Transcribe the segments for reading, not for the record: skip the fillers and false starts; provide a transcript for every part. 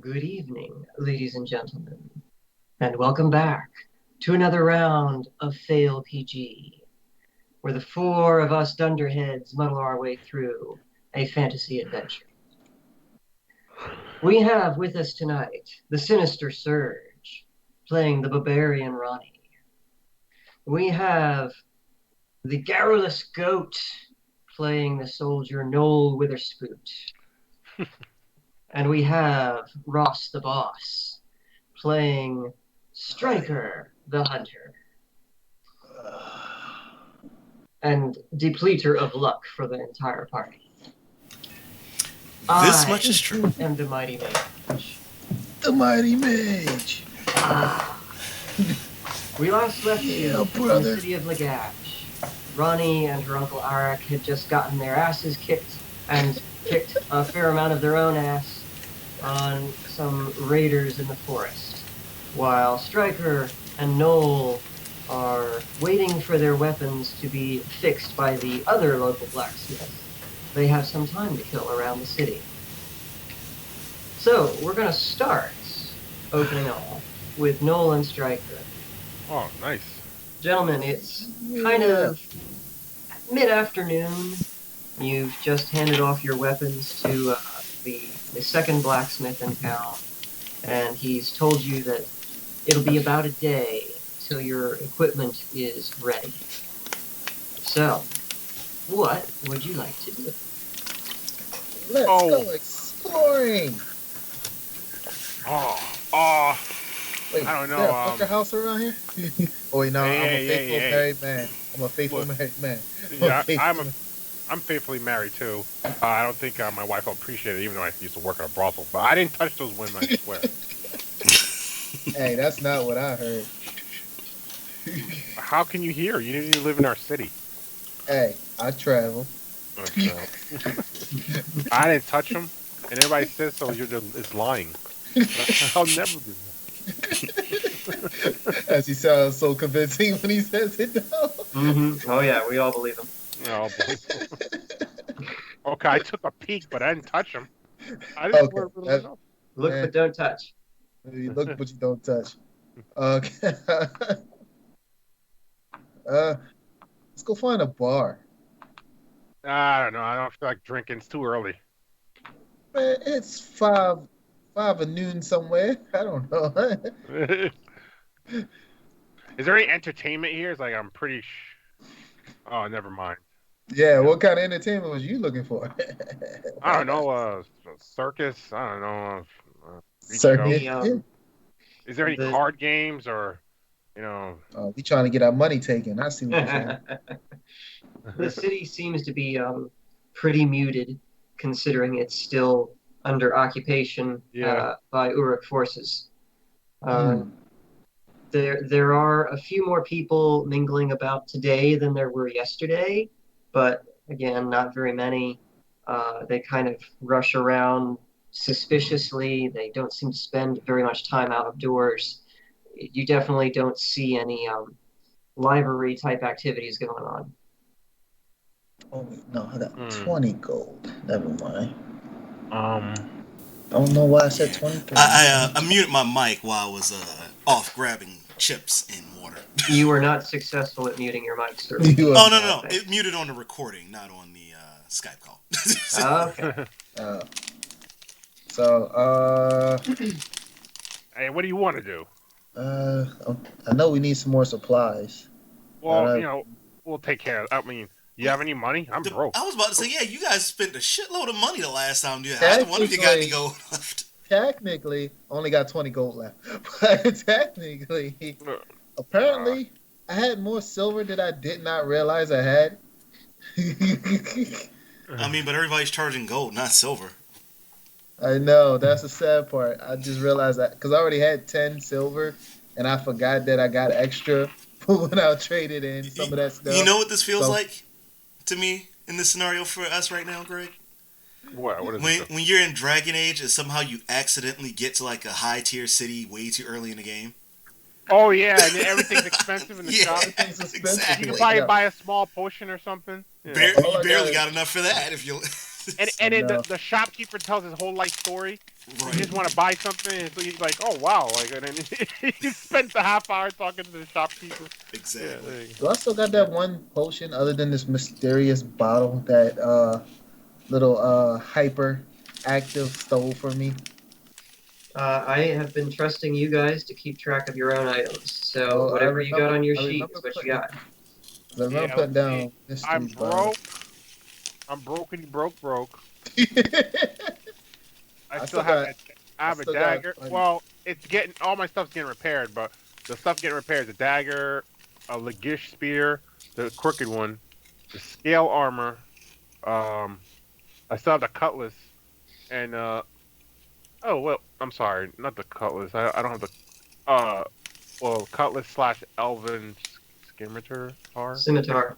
Good evening, ladies and gentlemen, and welcome back to another round of Fail PG, where the four of us dunderheads muddle our way through a fantasy adventure. We have with us tonight the sinister Surge, playing the barbarian Ronnie. We have the garrulous Goat, playing the soldier Noel Witherspoot. And we have Ross the Boss, playing Striker the Hunter. And depleter of luck for the entire party. This much is true. I am the Mighty Mage. The Mighty Mage. We last left you in the brother. city of Lagash. Ronnie and her uncle Arak had just gotten their asses kicked and kicked a fair amount of their own ass on some raiders in the forest, while Striker and Noel are waiting for their weapons to be fixed by the other local blacksmith. They have some time to kill around the city. So, we're going to start opening off with Noel and Striker. Oh, nice. Gentlemen, it's kind of mid-afternoon. You've just handed off your weapons to the second blacksmith in town, and he's told you that it'll be about a day till your equipment is ready. So, what would you like to do? Let's go exploring. Wait, I don't know. Is there a Bunker House around here? Oh wait, no, I'm a faithful married man. I'm a faithful married man. I'm faithfully married too. I don't think my wife will appreciate it, even though I used to work at a brothel. But I didn't touch those women, I swear. Hey, that's not what I heard. How can you hear? You didn't even live in our city. Hey, I travel. I didn't touch them, and everybody says so. It's lying. I'll never do that. As he sounds so convincing when he says it, though. Mm-hmm. Oh yeah, we all believe him. Oh, okay, I took a peek, but I didn't touch him. I didn't Look, but don't touch. You look, but you don't touch. Okay. Let's go find a bar. I don't know. I don't feel like drinking. It's too early. Man, it's five at noon somewhere. I don't know. Is there any entertainment here? It's like I'm pretty. Oh, never mind. Yeah, what kind of entertainment was you looking for? I don't know. Circus. I don't know. Circus. Is there any card games or, we trying to get our money taken. I see what you're saying. The city seems to be pretty muted, considering it's still under occupation by Uruk forces. There are a few more people mingling about today than there were yesterday, but again, not very many. They kind of rush around suspiciously. They don't seem to spend very much time out of doors. You definitely don't see any livery type activities going on. Oh no, I got 20 gold. Never mind. I don't know why I said 20. I muted my mic while I was off grabbing chips in water. You were not successful at muting your mic, sir. Oh no! It muted on the recording, not on the Skype call. Okay. Hey, what do you want to do? I know we need some more supplies. Well, we'll take care of it. I mean, you have any money? I'm broke. I was about to say, yeah, you guys spent a shitload of money the last time. I wonder if you got any gold left. Technically, only got 20 gold left. But technically, apparently, I had more silver that I did not realize I had. I mean, but everybody's charging gold, not silver. I know, that's the sad part. I just realized that because I already had 10 silver, and I forgot that I got extra when I traded in some of that stuff. You know what this feels like to me in this scenario for us right now, Greg? What is it? When you're in Dragon Age and somehow you accidentally get to like a high tier city way too early in the game. Oh yeah, and everything's expensive in the shop. Exactly. You can probably buy a small potion or something. You barely got enough for that if you. And I then know. the shopkeeper tells his whole life story. You Right. just want to buy something, and so he's like, "Oh wow!" Like, and then he spends the half hour talking to the shopkeeper. Yeah, Exactly. there you Do I still got that one potion other than this mysterious bottle that little hyper active stole from me? I have been trusting you guys to keep track of your own items. So Oh, whatever you got on your I sheet is remember what you putting, got. 'cause I remember Yeah, putting let's see. down mystery I'm bottle. broke. I'm broke. I I still still have got, I I have a still got, dagger. Well, it's getting all my stuff's getting repaired, but the stuff getting repaired is a dagger, a Lagish spear, the crooked one, the scale armor. Um, I still have the cutlass, and oh well, I'm sorry, not the cutlass. I don't have the uh well cutlass slash elven scimitar. Scimitar.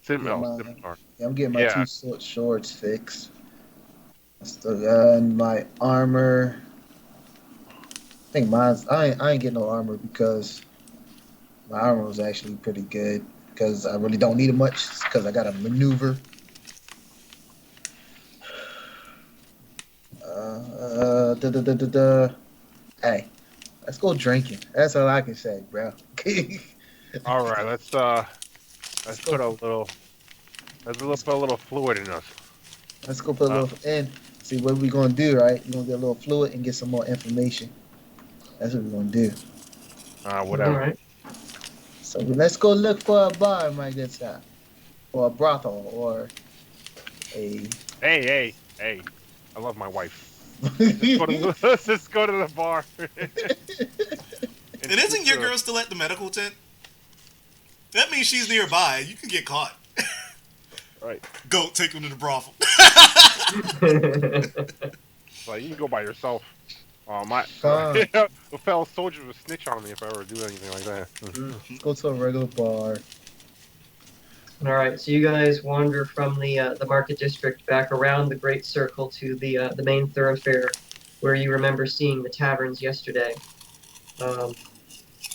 get my, Scimitar. yeah, I'm getting my Yeah. two swords fixed. I still got my armor. I think mine's, I ain't getting no armor because my armor was actually pretty good because I really don't need it much because I got a maneuver. Da. Hey, let's go drinking. That's all I can say, bro. All right, let's go. put put a little fluid in us. Let's go put a Uh, little in. See what we're gonna do, right? We're gonna get a little fluid and get some more information. That's what we're gonna do. All Whatever. right. So let's go look for a bar, my good sir, or a brothel, or a. Hey! I love my wife. Let's just go to the bar. And And shoot isn't your the- girl still at the medical tent? That means she's nearby. You can get caught. right. Go take him to the brothel. Like you can go by yourself. My Fine. a fellow soldier would snitch on me if I ever do anything like that. Let's go to a regular bar. All right, so you guys wander from the market district back around the great circle to the main thoroughfare, where you remember seeing the taverns yesterday. Um,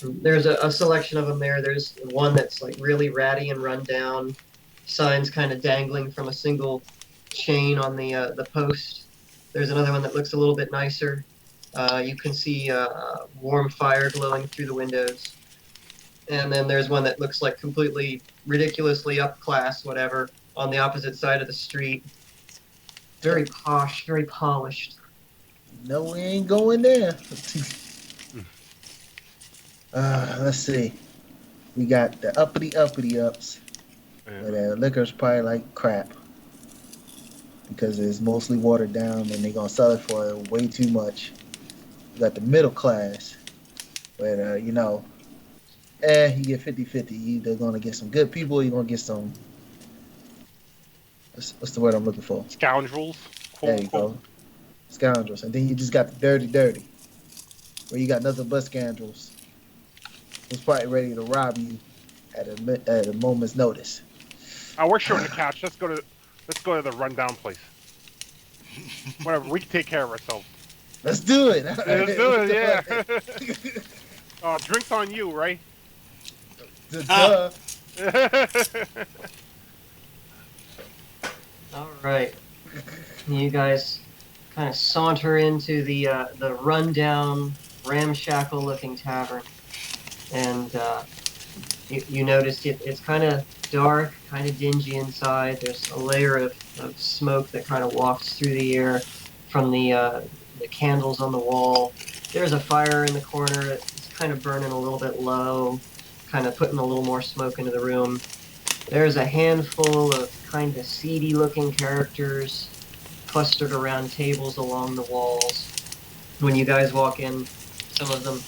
there's a selection of them there. There's one that's like really ratty and run down, signs kind of dangling from a single chain on the post. There's another one that looks a little bit nicer. You can see warm fire glowing through the windows. And then there's one that looks like completely ridiculously upclass, whatever, on the opposite side of the street. Very posh, very polished. No, we ain't going there. Let's see. We got the uppity ups, Yeah. but liquor's probably like crap because it's mostly watered down and they're gonna sell it for way too much. We got the middle class, but you get 50-50. You either gonna get some good people or you're gonna get some, what's the word I'm looking for? Scoundrels. There you go. Scoundrels. And then you just got the dirty, where you got nothing but scoundrels who's probably ready to rob you at a moment's notice. Oh, we're short on the couch. Let's go to the rundown place. Whatever. We can take care of ourselves. Let's do it. Let's do it. Yeah. Drinks on you, right? Duh. All right. You guys kind of saunter into the rundown, ramshackle-looking tavern, and you notice it's kind of dark, kind of dingy inside. There's a layer of smoke that kind of wafts through the air from the candles on the wall. There's a fire in the corner. It's kind of burning a little bit low, kind of putting a little more smoke into the room. There's a handful of kind of seedy-looking characters clustered around tables along the walls. When you guys walk in, some of them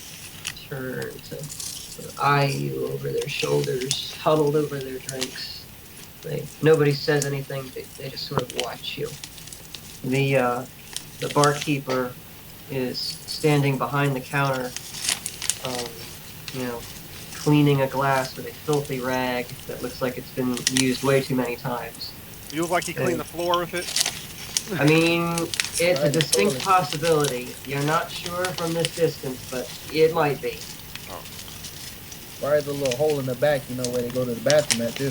turn to sort of eye you over their shoulders, huddled over their drinks. Nobody says anything. They just sort of watch you. The barkeeper is standing behind the counter, cleaning a glass with a filthy rag that looks like it's been used way too many times. You look like you cleaned the floor with it. I mean, it's a Right, distinct totally. possibility. You're not sure from this distance, but it might be. Right, the little hole in the back, where they go to the bathroom at too.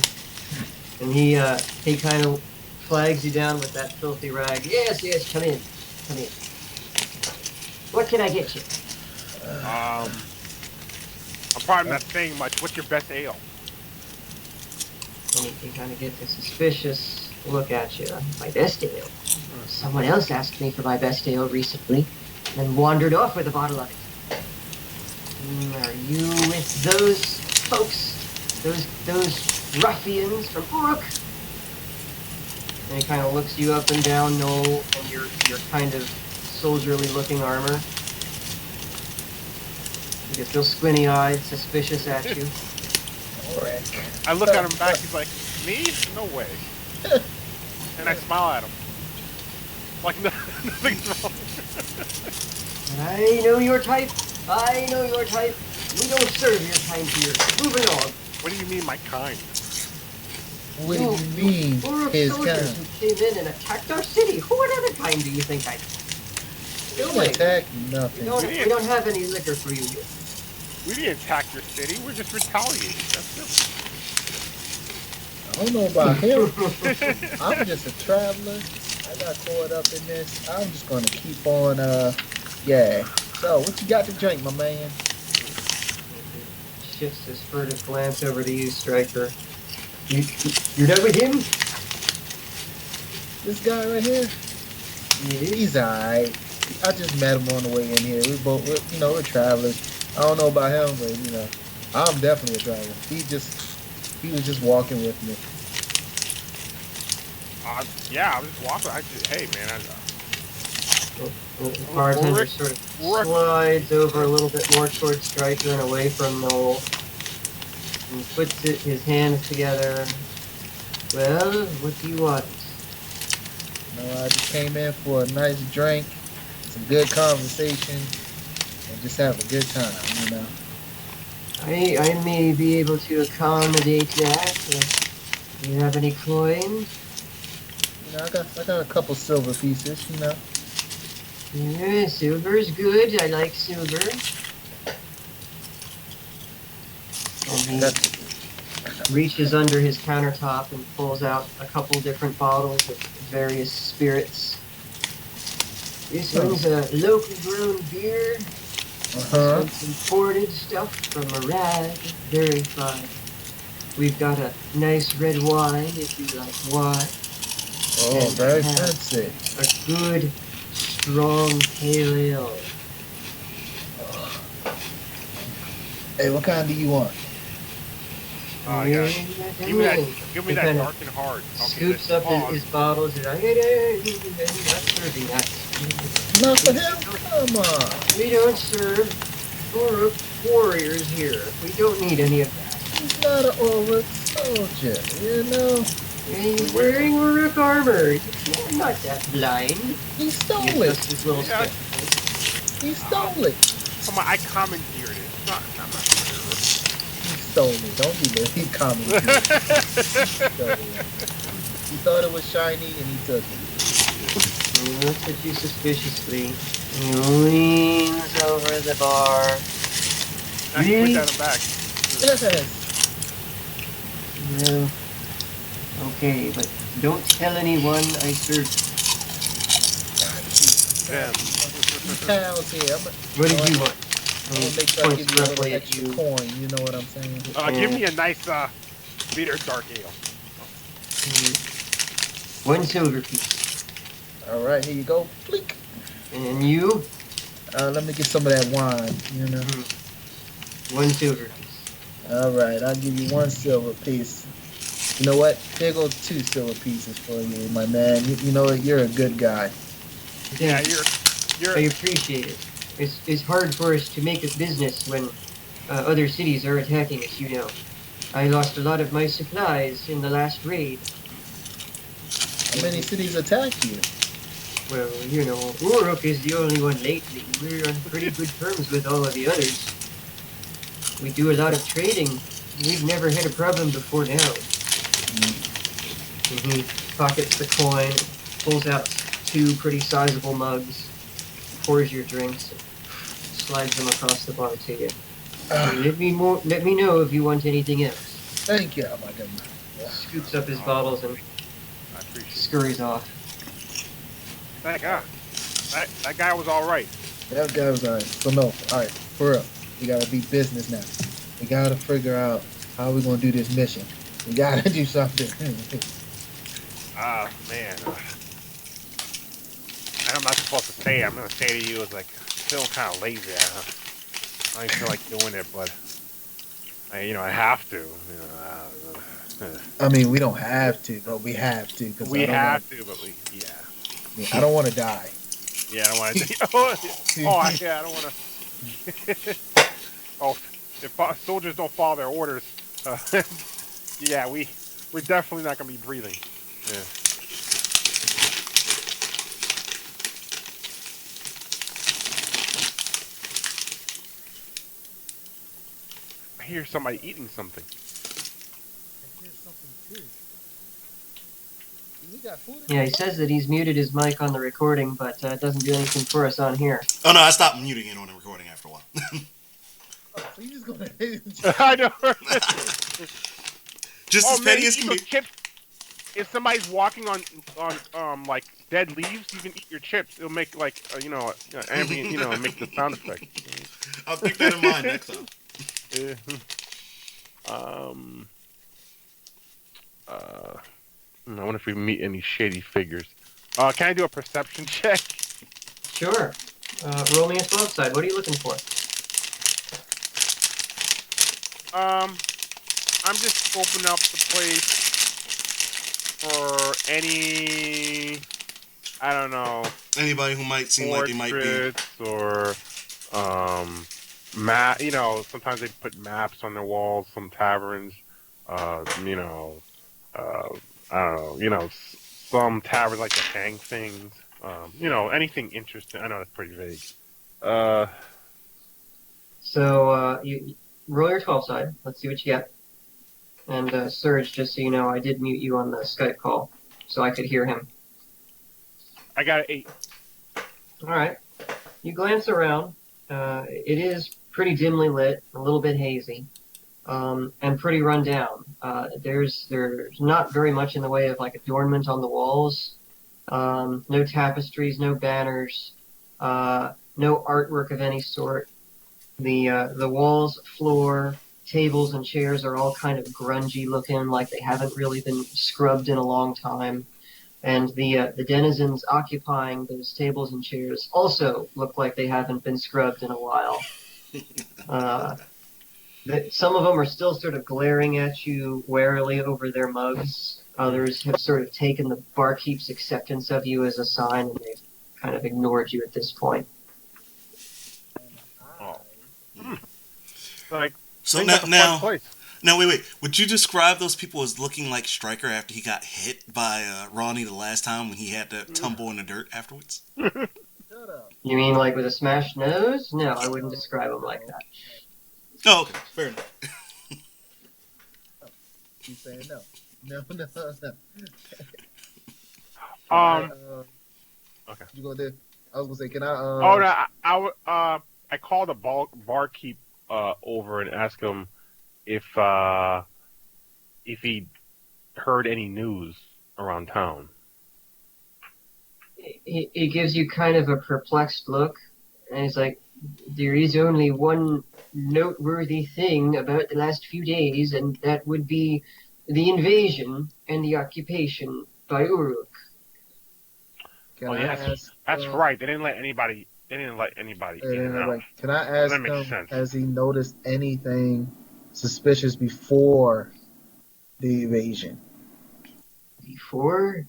And he kind of flags you down with that filthy rag. Yes, yes, come in. Come in. What can I get you? I'm probably not saying much. What's your best ale? And he kind of gets a suspicious look at you. My best ale. Someone else asked me for my best ale recently, and then wandered off with a bottle of it. Are you with those folks? Those ruffians from Uruk? And he kind of looks you up and down, Noel, and your kind of soldierly-looking armor. You get real squinty-eyed, suspicious at you. I look at him back. He's like, me? No way. And I smile at him. Like nothing's wrong. I know your type. I know your type. We don't serve your kind here. Moving on. What do you mean, my kind? What do you mean, Uruk his soldiers kind? who came in and attacked our city. What other kind do you think I am? Don't attack We nothing. don't have any liquor for you here. We didn't attack your city. We're just retaliating. That's it. I don't know about him. I'm just a traveler. I got caught up in this. I'm just gonna keep on. Yeah. So, what you got to drink, my man? Shifts his furtive glance over to you, Striker. You're done with him? This guy right here. He's alright. I just met him on the way in here. We're travelers. I don't know about him, but I'm definitely a traveler. He was just walking with me. Yeah, I was just walking. Hey, man. The bartender sort of slides over a little bit more towards Striker and away from Noel. And puts his hands together. Well, what do you want? I just came in for a nice drink, some good conversation, and just have a good time, I may be able to accommodate that. Do you have any coins? I got a couple silver pieces, Yeah, silver's good. I like silver. And he reaches under his countertop and pulls out a couple different bottles of various spirits. This one's a local grown beer. This one's imported stuff from Errand. Very fine. We've got a nice red wine if you like wine. Oh, And very I have fancy. a good, strong pale ale. Hey, what kind do you want? Oh, yeah. Give me that dark and hard. Scoops up his bottles and not serving that. Not for him? Come on. We don't serve Uruk warriors here. We don't need any of that. He's not an Uruk soldier, He's wearing Uruk armor. You're not that blind. He stole He it. adjusts his little Yeah. spectacles. He stole it. Come on, I commandeered it. I'm not sure. He stole it. Don't be there. He commented. He thought it was shiny and he took it. He looks at you suspiciously. He leans over the bar. I can Really? put that back. Yes. Well, okay, but don't tell anyone I served. Damn. Cows here. What did you want? I'm gonna make sure I Points give you a little roughly at extra you. coin. You know what I'm saying? Give me a nice bitter dark ale. One silver piece. All right, here you go. Flick. And you? Let me get some of that wine. One silver piece. All right, I'll give you one silver piece. You know what? Here go 2 silver pieces for you, my man. You know what? You're a good guy. Yeah, I appreciate it. It's hard for us to make a business when other cities are attacking us, I lost a lot of my supplies in the last raid. How many cities attacked you? Well, Uruk is the only one lately. We're on pretty good terms with all of the others. We do a lot of trading. We've never had a problem before now. And he pockets the coin, pulls out 2 pretty sizable mugs, pours your drinks, and slides them across the bar to you. Let me know if you want anything else. Thank you, my good man. Scoops up his bottles and Appreciate it. scurries off. Thank God. That guy was all right. That guy was alright. So no, alright, for real. We gotta be business now. We gotta figure out how we gonna do this mission. We gotta do something. Man. I'm not supposed to say it. I'm gonna say to you is like, I'm feeling kind of lazy. I don't feel like doing it, but I have to. I mean, we don't have to, but we have to. Cause We I don't have wanna, to, but yeah. I mean, I don't want to die. Yeah, I don't want to. I don't want to. Oh, if soldiers don't follow their orders, yeah, we're definitely not gonna be breathing. Yeah. I hear somebody eating something. I hear something too. We got food. Yeah, he says that he's muted his mic on the recording, but it doesn't do anything for us on here. Oh no, I stopped muting it on the recording after a while. Oh, so you just gonna? I know. Just as petty as can be. Chips. If somebody's walking on like dead leaves, you can eat your chips. It'll make like ambient, make the sound effect. I'll keep that in mind next time. Yeah. I wonder if we meet any shady figures. Can I do a perception check? Sure. Roll me a 12 side. What are you looking for? I'm just scoping up the place for any, I don't know, Anybody who might seem like they might be. or sometimes they put maps on their walls. Some taverns, I don't know, some taverns like to hang things. Anything interesting. I know that's pretty vague. So you roll your 12 side. Let's see what you get. And Surge, just so you know, I did mute you on the Skype call, so I could hear him. I got an 8. All right. You glance around. It is pretty dimly lit, a little bit hazy, and pretty run down. There's not very much in the way of like adornment on the walls. No tapestries, no banners, no artwork of any sort. The walls, floor, tables, and chairs are all kind of grungy looking, like they haven't really been scrubbed in a long time. And the denizens occupying those tables and chairs also look like they haven't been scrubbed in a while. Some of them are still sort of glaring at you warily over their mugs. Others have sort of taken the barkeep's acceptance of you as a sign, and they've kind of ignored you at this point. Oh. Like, So now, now, wait. Would you describe those people as looking like Stryker after he got hit by Ronnie the last time when he had to tumble in the dirt afterwards? Shut up. You mean like with a smashed nose? No, I wouldn't describe them like that. Oh, okay. Fair enough. Keep saying no. No. Okay. You gonna do? I was gonna say, can I? I called the barkeep over and asked him if he heard any news around town. He gives you kind of a perplexed look, and he's like, there is only one noteworthy thing about the last few days, and that would be the invasion and the occupation by Uruk. That's right. They didn't let anybody in and out. Can I ask That makes him, sense. has he noticed anything suspicious before the invasion? Before?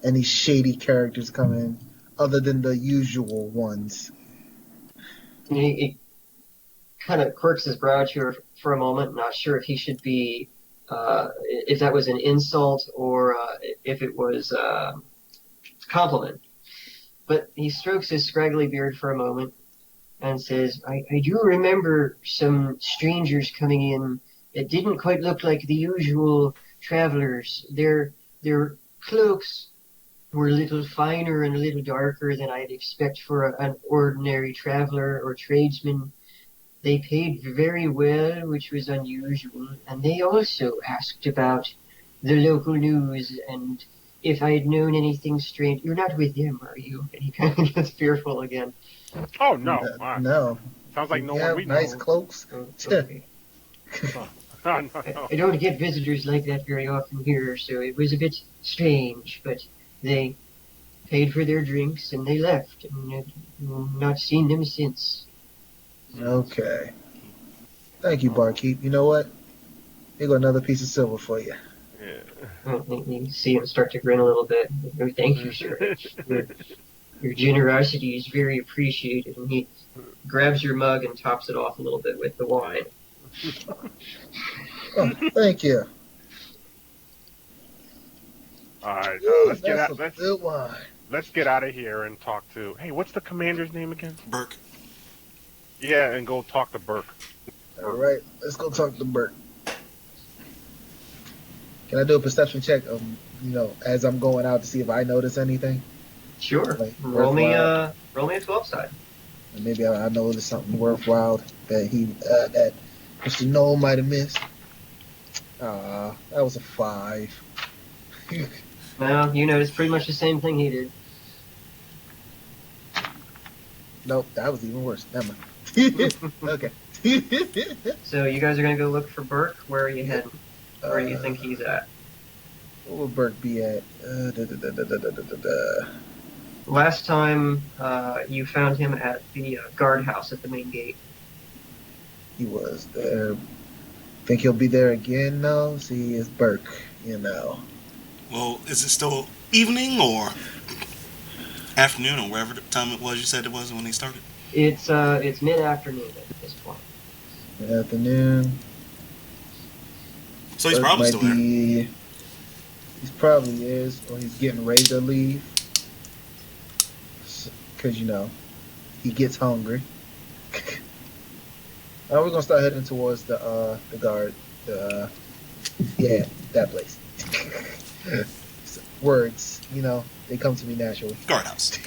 Any shady characters coming other than the usual ones? He kind of quirks his brow for a moment, not sure if he should be, if that was an insult or if it was a compliment. But he strokes his scraggly beard for a moment and says, I do remember some strangers coming in that didn't quite look like the usual travelers. Their cloaks were a little finer and a little darker than I'd expect for an ordinary traveler or tradesman. They paid very well, which was unusual, and they also asked about the local news and if I had known anything strange. You're not with them, are you? And he kind of gets fearful again. Oh no! No. Sounds like no We one have we nice know. cloaks. Oh, okay. No. I don't get visitors like that very often here, so it was a bit strange, but they paid for their drinks and they left, and I've not seen them since. Okay. Thank you, barkeep. You know what? Here go another piece of silver for you. Yeah. You see him start to grin a little bit. Oh, thank you, sir. Your generosity is very appreciated. And he grabs your mug and tops it off a little bit with the wine. Oh, thank you. All right, Ooh, let's get that's out. some good wine. Let's get out of here and talk to. Hey, what's the commander's name again? Burke. Yeah, and go talk to Burke. All right, let's go talk to Bert. Can I do a perception check? As I'm going out to see if I notice anything. Sure. Like, roll me worthwhile. a 12 side. And maybe I notice something worthwhile that Mr. Noel might have missed. That was a 5. Well, you notice pretty much the same thing he did. Nope, that was even worse. Never mind. Okay. So you guys are gonna go look for Burke. Where are you heading? Where do you think he's at? Where will Burke be at? Last time you found him at the guardhouse at the main gate. He was there. Think he'll be there again? No. See, it's Burke. Well, is it still evening or afternoon or wherever the time it was you said it was when they started? It's mid-afternoon at this point. Afternoon. So he's Burke probably might still there. He probably is, or he's getting ready to leave. Because, he gets hungry. We're gonna start heading towards the guard. That place. Words, they come to me naturally. Guardhouse.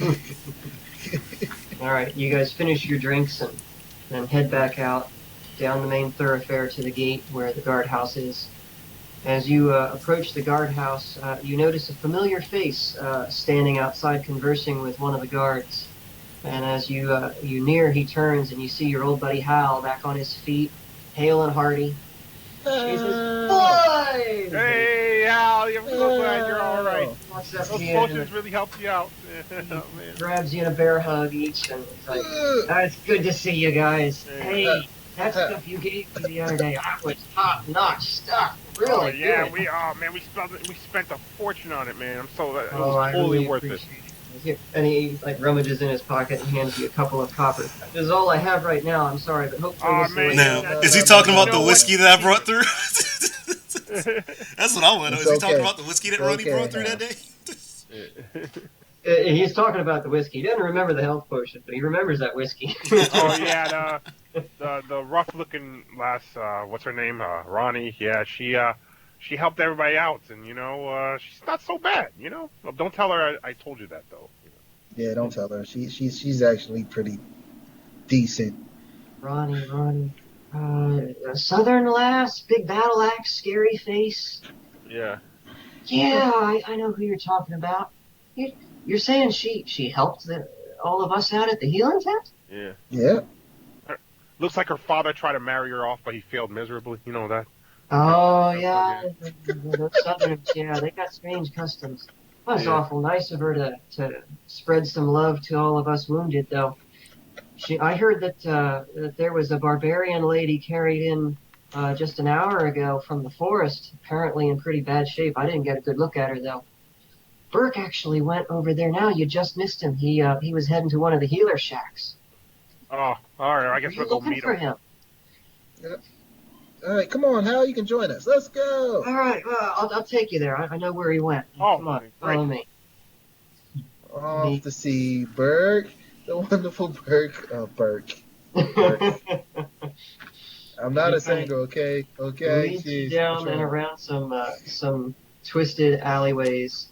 All right, you guys finish your drinks and then head back out down the main thoroughfare to the gate where the guardhouse is. As you approach the guardhouse, you notice a familiar face standing outside conversing with one of the guards. And as you near, he turns and you see your old buddy Hal back on his feet, hale and hearty. He says, "Boy!" Hey, Al, I'm so glad you're all right. Walks up Those to you potions and really helped you out. Oh, man. grabs you in a bear hug each, and he's like, "It's good to see you guys. Hey, that stuff you gave me the other day, that was top-notch stuff. Really Oh yeah, good." we spent a fortune on it, man. It was I totally really worth it. appreciate it. And he rummages in his pocket and hands you a couple of coppers. This is all I have right now. I'm sorry, but hopefully Aw, this man. will- Now, is he talking about You the know whiskey that I brought through? That's what I want to know. It's Is he talking okay. about the whiskey that It's Ronnie okay, brought through Hal. that day? He's talking about the whiskey. He doesn't remember the health potion, but he remembers that whiskey. Oh yeah, the rough looking lass, what's her name? Ronnie. Yeah, she helped everybody out, and she's not so bad. Well, don't tell her I told you that though. Yeah, don't tell her. She's actually pretty decent. Ronnie. A southern lass, big battle axe, scary face. Yeah. Yeah, I know who you're talking about. You're saying she helped all of us out at the healing tent? Yeah. Yeah. Looks like her father tried to marry her off, but he failed miserably. You know that? Oh, yeah. Those Southerns, yeah, they got strange customs. That was awful nice of her to spread some love to all of us wounded, though. I heard that there was a barbarian lady carried in just an hour ago from the forest, apparently in pretty bad shape. I didn't get a good look at her, though. Burke actually went over there now. You just missed him. He was heading to one of the healer shacks. Oh, all right. I guess Are we'll you go looking meet for him. him? All right, come on, Hal. You can join us. Let's go. All right, well, I'll take you there. I know where he went. Oh, Come on, great. follow me. Off to see Burke, the wonderful Burke. Burke. I'm not a singer, okay? Okay. Leads you Jeez, down what's and wrong? around some twisted alleyways.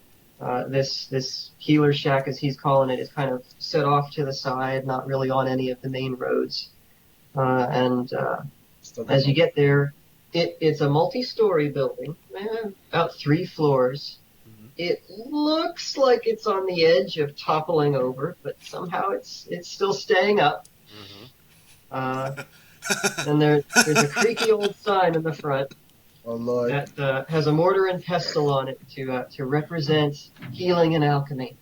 This healer shack, as he's calling it, is kind of set off to the side, not really on any of the main roads. And Still got as you get there, it's a multi-story building, about 3 floors. Mhm. It looks like it's on the edge of toppling over, but somehow it's still staying up. Mhm. Uh, and there's a creaky old sign in the front Oh Lord. that has a mortar and pestle on it to represent healing and alchemy.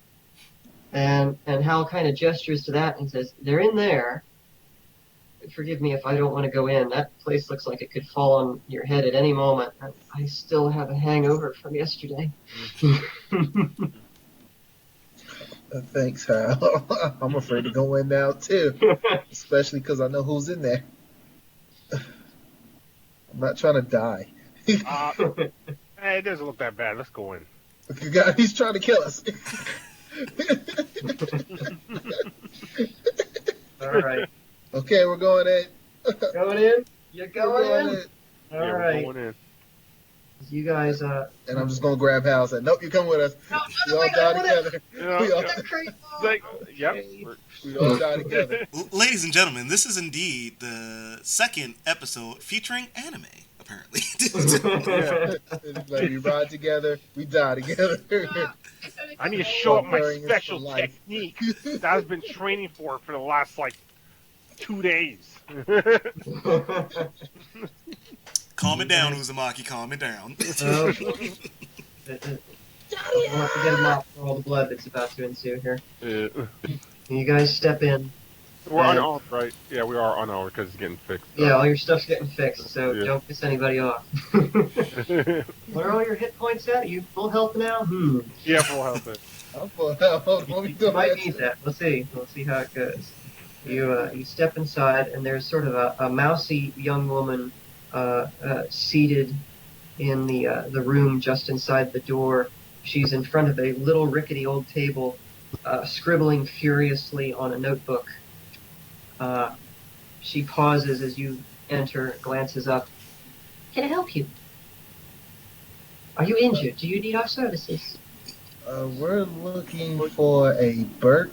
And Hal kind of gestures to that and says, "They're in there. Forgive me if I don't want to go in. That place looks like it could fall on your head at any moment. I still have a hangover from yesterday." Thanks, Hal. I'm afraid to go in now too, especially because I know who's in there. I'm not trying to die. Hey, it doesn't look that bad. Let's go in. God, he's trying to kill us. All right. Okay, we're going in. Going in? You're We're going in? All Yeah, right. we're going in. You guys, And I'm just gonna grab Hal and say, "Nope, you come with us. No, We all wait, die I wanna- together. Yeah, We all, yeah. Like, yep. Okay. we all die together." Ladies and gentlemen, this is indeed the second episode featuring anime, apparently. Like, we ride together, we die together. I need to show up my Barbarians for special life. technique that I've been training for the last, 2 days. Calm it down, Uzumaki, calm it down. Oh, boy. We'll have to get a mop for all the blood that's about to ensue here. You guys step in. We're unarmed, right? Yeah, we are unarmed because it's getting fixed. Yeah, all your stuff's getting fixed, so Yeah. don't piss anybody off. What are all your hit points at? Are you full health now? Yeah, full health. I'm full of hell. Hold on, You might need that. We'll see. We'll see how it goes. You step inside, and there's sort of a mousy young woman seated in the room just inside the door. She's in front of a little rickety old table, scribbling furiously on a notebook. She pauses as you enter, glances up. "Can I help you? Are you injured? Do you need our services?" We're looking for a Burke.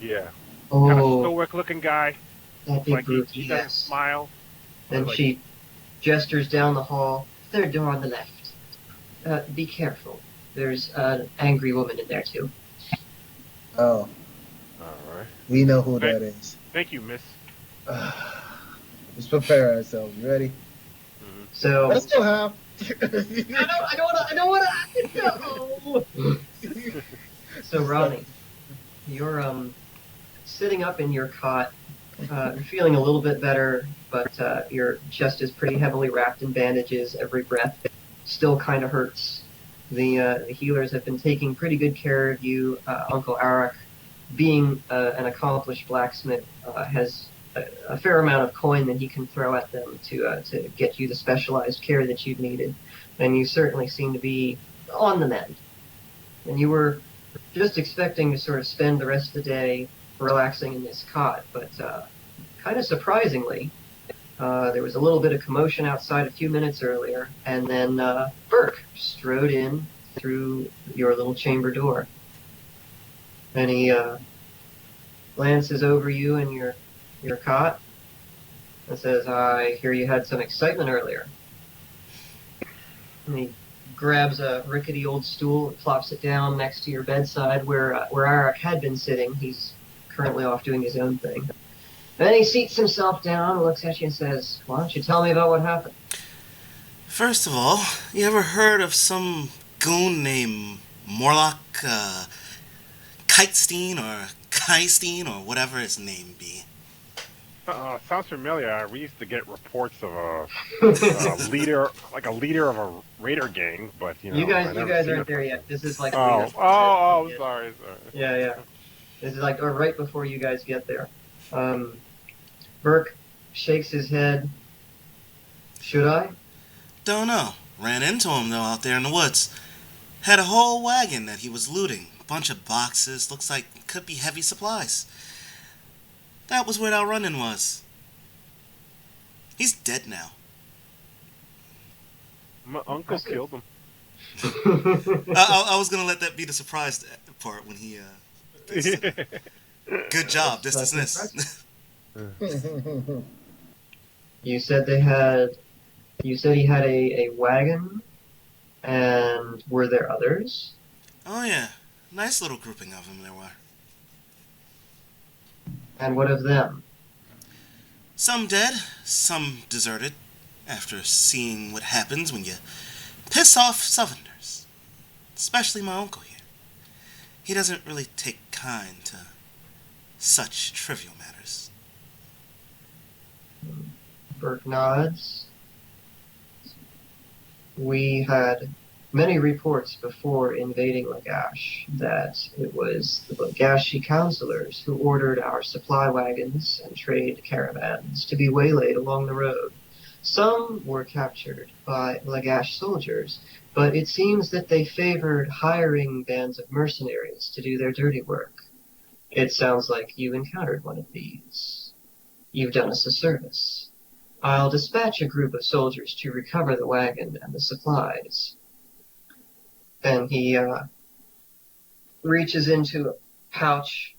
Yeah. Kind of Oh, stoic looking guy. that big Like brute, he doesn't yes. smile. Then Like- she gestures down the hall. "Third door on the left. Be careful. There's an angry woman in there, too." Oh, Alright. we know who that is. Thank you, miss. Let's prepare ourselves. You ready? So, Let's go, Hal. I don't want to go. So, Ronnie, you're sitting up in your cot. You're feeling a little bit better, but your chest is pretty heavily wrapped in bandages. Every breath still kind of hurts. The healers have been taking pretty good care of you. Uncle Arak, being an accomplished blacksmith, has a fair amount of coin that he can throw at them to get you the specialized care that you've needed. And you certainly seem to be on the mend. And you were just expecting to sort of spend the rest of the day relaxing in this cot, but kind of surprisingly, there was a little bit of commotion outside a few minutes earlier, and then Burke strode in through your little chamber door. And he glances over you in your cot and says, "I hear you had some excitement earlier." And he grabs a rickety old stool and plops it down next to your bedside where Arak had been sitting. He's currently off doing his own thing. Then he seats himself down, looks at you and says, "Why don't you tell me about what happened?" First of all, you ever heard of some goon named Morlock Kitestein or Kaistein or whatever his name be? Sounds familiar. We used to get reports of a leader, like a leader of a raider gang, but You I've guys never aren't seen a there person. yet. This is like Oh, Yeah. sorry. Yeah. This is like right before you guys get there. Burke shakes his head. "Should I?" Don't know. Ran into him, though, out there in the woods. Had a whole wagon that he was looting. A bunch of boxes. Looks like could be heavy supplies. That was where our run-in was. He's dead now. My uncle That's good. killed him. I was going to let that be the surprise part when he... Good job. That's Dismiss. You said they had. You said he had a wagon, and were there others? Oh, yeah. Nice little grouping of them there were. And what of them? Some dead, some deserted, after seeing what happens when you piss off Southerners. Especially my uncle here. He doesn't really take kind to such trivial matters. Burke nods. We had many reports before invading Lagash that it was the Lagashi counselors who ordered our supply wagons and trade caravans to be waylaid along the road. Some were captured by Lagash soldiers, but it seems that they favored hiring bands of mercenaries to do their dirty work. It sounds like you encountered one of these. You've done us a service. I'll dispatch a group of soldiers to recover the wagon and the supplies. And he reaches into a pouch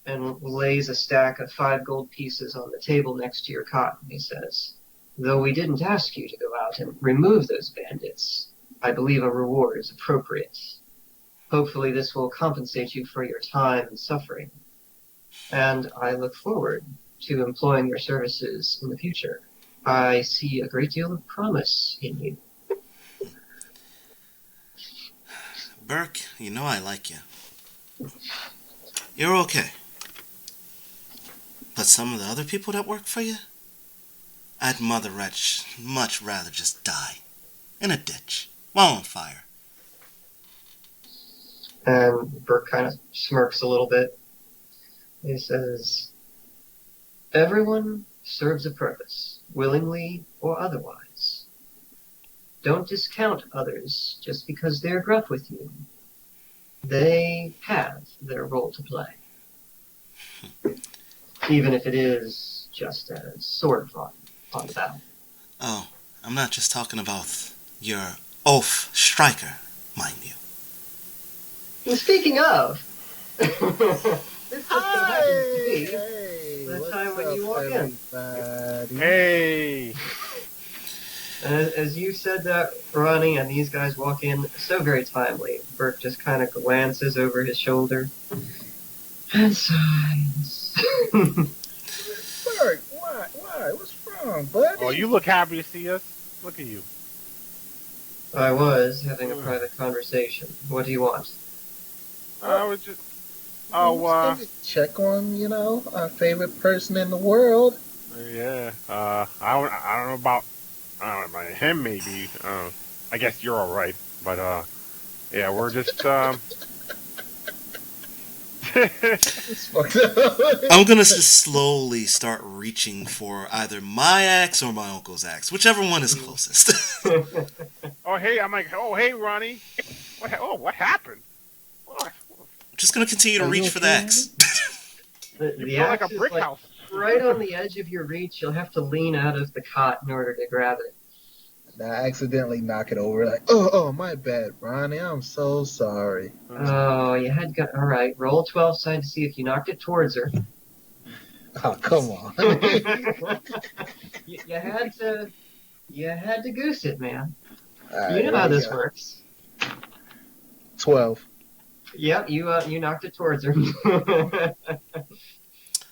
and lays a stack of 5 gold pieces on the table next to your cot. And he says, though we didn't ask you to go out and remove those bandits, I believe a reward is appropriate. Hopefully this will compensate you for your time and suffering. And I look forward to employing your services in the future. I see a great deal of promise in you. Burke, you know I like you. You're okay. But some of the other people that work for you, I'd much rather just die. In a ditch. While on fire. And Burke kind of smirks a little bit. He says, everyone serves a purpose, willingly or otherwise. Don't discount others just because they're gruff with you. They have their role to play. Even if it is just as sword fight on the battle. Oh, I'm not just talking about your oaf striker, mind you. And speaking of, this just so happens to be the time when you walk in. Hey! And as you said that, Ronnie, and these guys walk in so very timely, Burke just kind of glances over his shoulder and sighs. Bert, why? What's wrong, buddy? Oh, you look happy to see us. Look at you. I was having a private conversation. What do you want? I was just. Check on, our favorite person in the world. Yeah. I don't know about him. Maybe. I guess you're all right. But yeah, we're just It's fucked up. I'm gonna just slowly start reaching for either my axe or my uncle's axe, whichever one is closest. Oh hey, I'm like, oh hey, Ronnie. What happened? What? Just gonna continue to reach for the axe. The You're like a axe is brick like house. right on the edge of your reach. You'll have to lean out of the cot in order to grab it. I accidentally knock it over. Like, oh, my bad, Ronnie. I'm so sorry. Oh, you had got all right. Roll 12 side to see if you knocked it towards her. Oh, come on. you had to. You had to goose it, man. All You know right, how this yeah. works. 12. Yep, you knocked it towards her.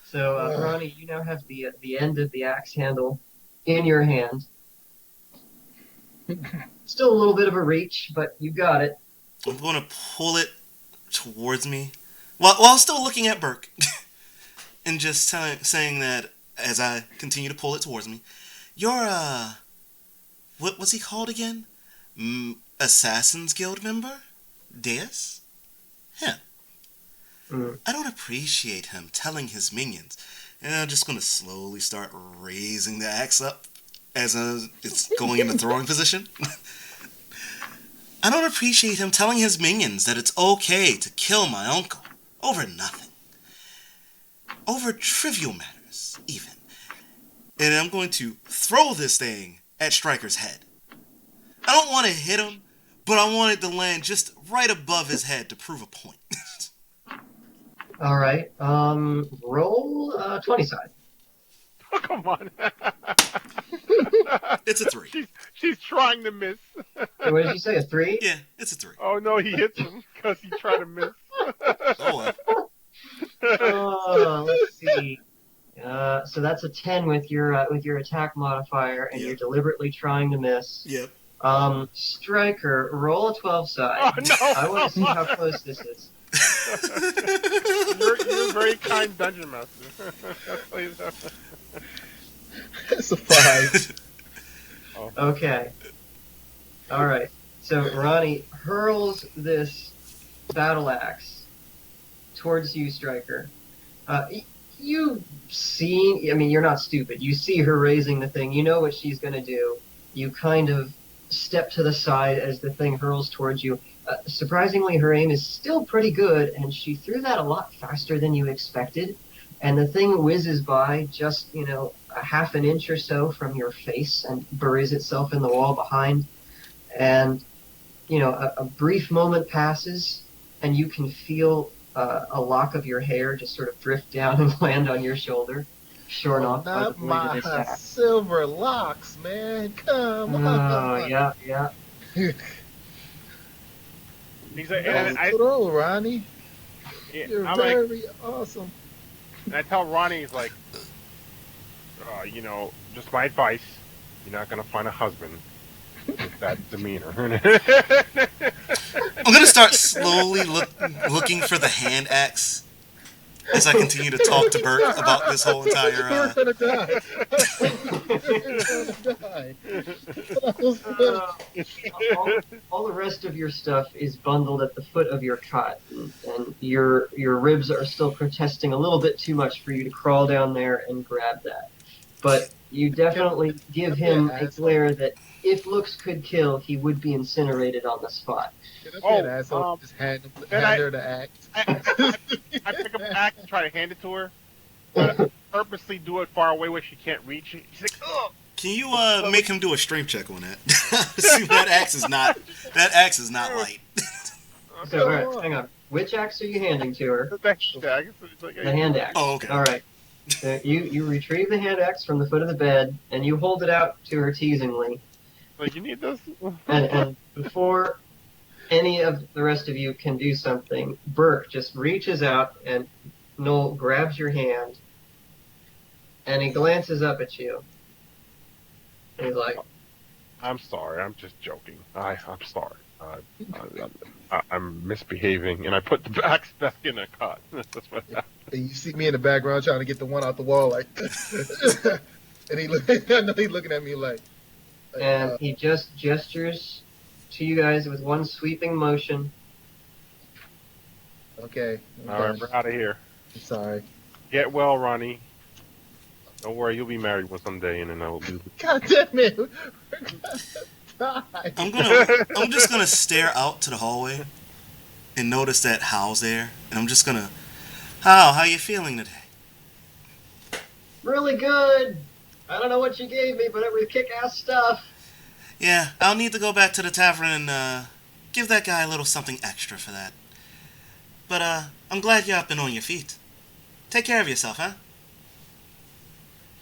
So, Ronnie, you now have the end of the axe handle in your hand. Still a little bit of a reach, but you got it. I'm gonna pull it towards me while still looking at Burke, and just saying that as I continue to pull it towards me, you're what was he called again? Assassin's Guild member? Deus? Him. I don't appreciate him telling his minions. And I'm just gonna slowly start raising the axe up as it's going into throwing position. I don't appreciate him telling his minions that it's okay to kill my uncle over nothing. Over trivial matters, even. And I'm going to throw this thing at Stryker's head. I don't want to hit him, but I want it to land just right above his head to prove a point. All right. Roll 20 side. Oh, come on. It's a 3. She's trying to miss. So what did you say? A 3? Yeah, it's a 3. Oh no, he hits him because he tried to miss. Oh, Oh, let's see. So that's a 10 with your attack modifier, and Yep. you're deliberately trying to miss. Yep. Striker, roll a 12 side. Oh no! I want to see how close this is. You're a very kind dungeon master. That's all you know. It's a 5. Oh. Okay. All right. So Ronnie hurls this battle axe towards you, Striker. You see, I mean, you're not stupid. You see her raising the thing. You know what she's going to do. You kind of step to the side as the thing hurls towards you. Surprisingly, her aim is still pretty good, and she threw that a lot faster than you expected. And the thing whizzes by just, a half an inch or so from your face and buries itself in the wall behind. And, a brief moment passes, and you can feel a lock of your hair just sort of drift down and land on your shoulder, shorn off by the Not blade of my this axe. silver locks, man. Come Oh, on. yeah. He's like, Nice and I, throw, Ronnie. You're I'm like, very awesome. and I tell Ronnie, he's like, just my advice, you're not gonna find a husband with that demeanor. I'm gonna start slowly looking for the hand axe as I continue to talk to Bert about this whole entire. You're gonna die. You're gonna die. All the rest of your stuff is bundled at the foot of your cot, and your ribs are still protesting a little bit too much for you to crawl down there and grab that. But you definitely give him a glare that, if looks could kill, he would be incinerated on the spot. Just hand her the axe. I pick up the axe and try to hand it to her, but I purposely do it far away where she can't reach it. She's like, ugh! Can you make him do a strength check on that? See, that axe is not light. So, all right, hang on. Which axe are you handing to her? The hand axe. Oh, okay. All right. You retrieve the hand axe from the foot of the bed, and you hold it out to her teasingly. Like, you need this? And before any of the rest of you can do something, Burke just reaches out, and Noel grabs your hand, and he glances up at you. And he's like, I'm sorry, I'm just joking. I'm sorry. I'm misbehaving, and I put the axe back in the cot. That's what happened. And you see me in the background trying to get the one out the wall, like. And I know he's looking at me like. and he just gestures to you guys with one sweeping motion. Okay. All right, we're out of here. I'm sorry. Get well, Ronnie. Don't worry, you'll be married one someday, and then I will be. God damn it! We're gonna die. I'm just gonna stare out to the hallway and notice that Hal's there, and I'm just gonna, Hal, how you feeling today? Really good. I don't know what you gave me, but it was kick-ass stuff. Yeah, I'll need to go back to the tavern and give that guy a little something extra for that. But I'm glad you're up and on your feet. Take care of yourself, huh?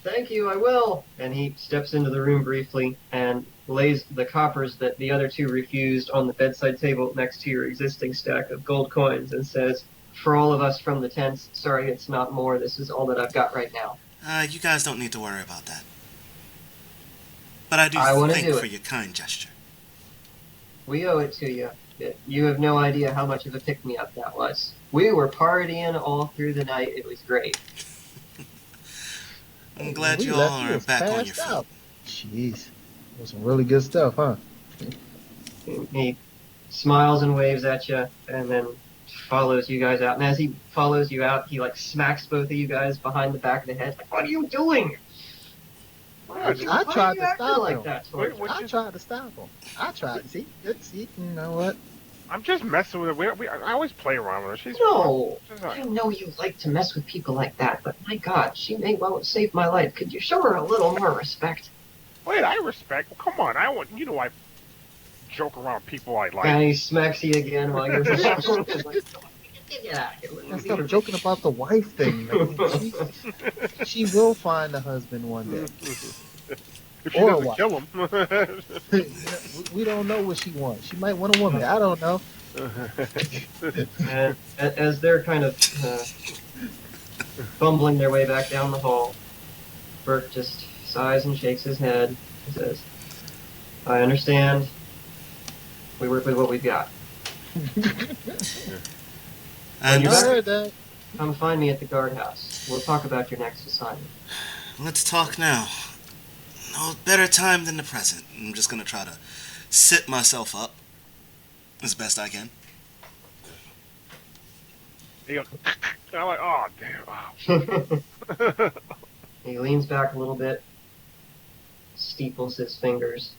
Thank you, I will. And he steps into the room briefly and lays the coppers that the other two refused on the bedside table next to your existing stack of gold coins and says, for all of us from the tents, sorry it's not more, this is all that I've got right now. You guys don't need to worry about that. But I do thank for your kind gesture. We owe it to you. You have no idea how much of a pick-me-up that was. We were partying all through the night. It was great. I'm glad you all are back on your feet. Jeez. That was some really good stuff, huh? He smiles and waves at you and then follows you guys out. And as he follows you out, he smacks both of you guys behind the back of the head. Like, what are you doing? I tried to stop him. I tried to stop him. I tried. See, you know what? I'm just messing with her. I always play around with her. She's No, she's I not- know you like to mess with people like that, but my God, she may well have saved my life. Could you show her a little more respect? Wait, I respect. Well, come on, I joke around with people I like. And he smacks you again while you're. Yeah, And stop joking about the wife thing, man. She will find a husband one day. If she Or a doesn't wife. kill him. We don't know what she wants. She might want a woman. I don't know. And as they're kind of fumbling their way back down the hall, Burke just sighs and shakes his head and says, I understand. We work with what we've got. And you I heard that. Come find me at the guardhouse. We'll talk about your next assignment. let's talk now. No better time than the present. I'm just gonna try to sit myself up as best I can. He goes, and I'm like, oh, damn, wow. He leans back a little bit, steeples his fingers.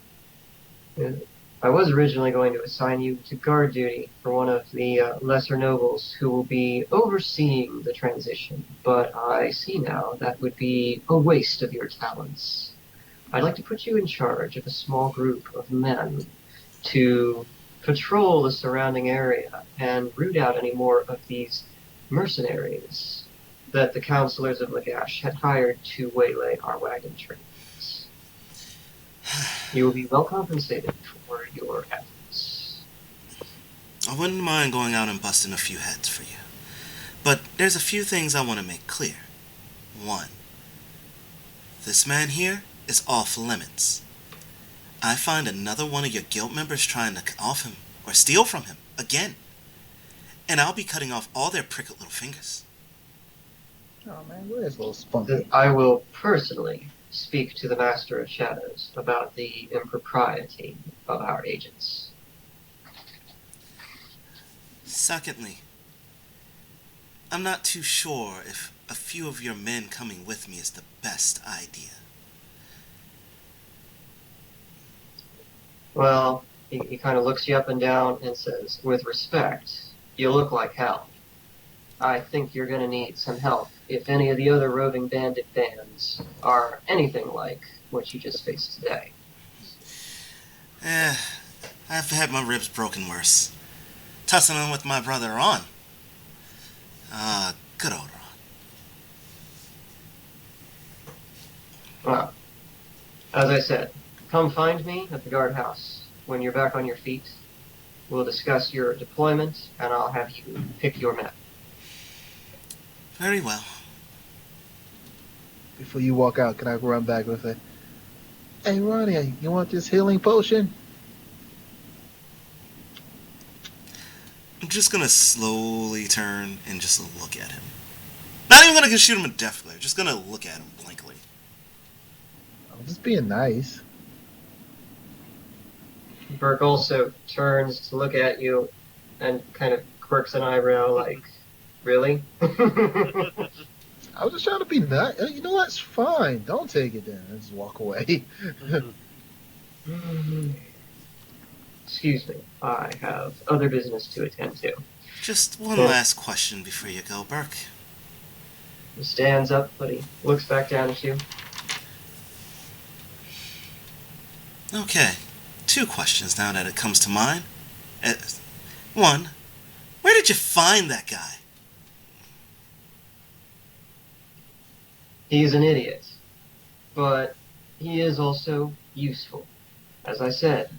I was originally going to assign you to guard duty for one of the lesser nobles who will be overseeing the transition, but I see now that would be a waste of your talents. I'd like to put you in charge of a small group of men to patrol the surrounding area and root out any more of these mercenaries that the counselors of Lagash had hired to waylay our wagon trains. You will be well compensated for your efforts. I wouldn't mind going out and busting a few heads for you. But there's a few things I want to make clear. One, this man here is off limits. I find another one of your guild members trying to off him or steal from him again, and I'll be cutting off all their pricked little fingers. Oh man, where's little Spunky? I will personally speak to the Master of Shadows about the impropriety of our agents. Secondly, I'm not too sure if a few of your men coming with me is the best idea. Well, he kind of looks you up and down and says, with respect, you look like hell. I think you're going to need some help if any of the other roving bandit bands are anything like what you just faced today. I've had my ribs broken worse. Tussling with my brother Ron. Good old Ron. Well, as I said, come find me at the guardhouse when you're back on your feet. We'll discuss your deployment, and I'll have you pick your men. Very well. Before you walk out, can I run back with it? Hey Ronnie, you want this healing potion? I'm just gonna slowly turn and just look at him. Not even gonna shoot him a death glare, just gonna look at him blankly. I'm just being nice. Burke also turns to look at you and kind of quirks an eyebrow like, really? I was just trying to be nice. You know what? It's fine. Don't take it then. Just walk away. Excuse me. I have other business to attend to. Just one last question before you go, Burke. He stands up, but he looks back down at you. Okay, 2 questions now that it comes to mind. 1, where did you find that guy? He is an idiot, but he is also useful. As I said,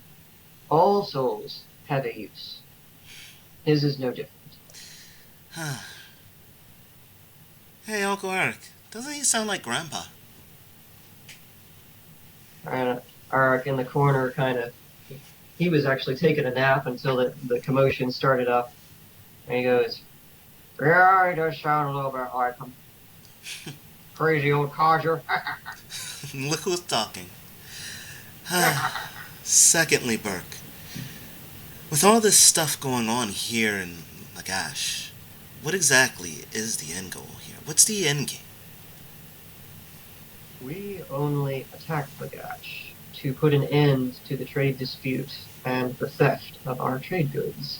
all souls have a use. His is no different. Hey, Uncle Eric, doesn't he sound like Grandpa? Arak in the corner he was actually taking a nap until the commotion started up. And he goes, yeah, he does sound a little bit like him. Crazy old codger. Look who's talking. Secondly, Burke, with all this stuff going on here in Lagash, what exactly is the end goal here? What's the end game? We only attacked Lagash to put an end to the trade dispute and the theft of our trade goods.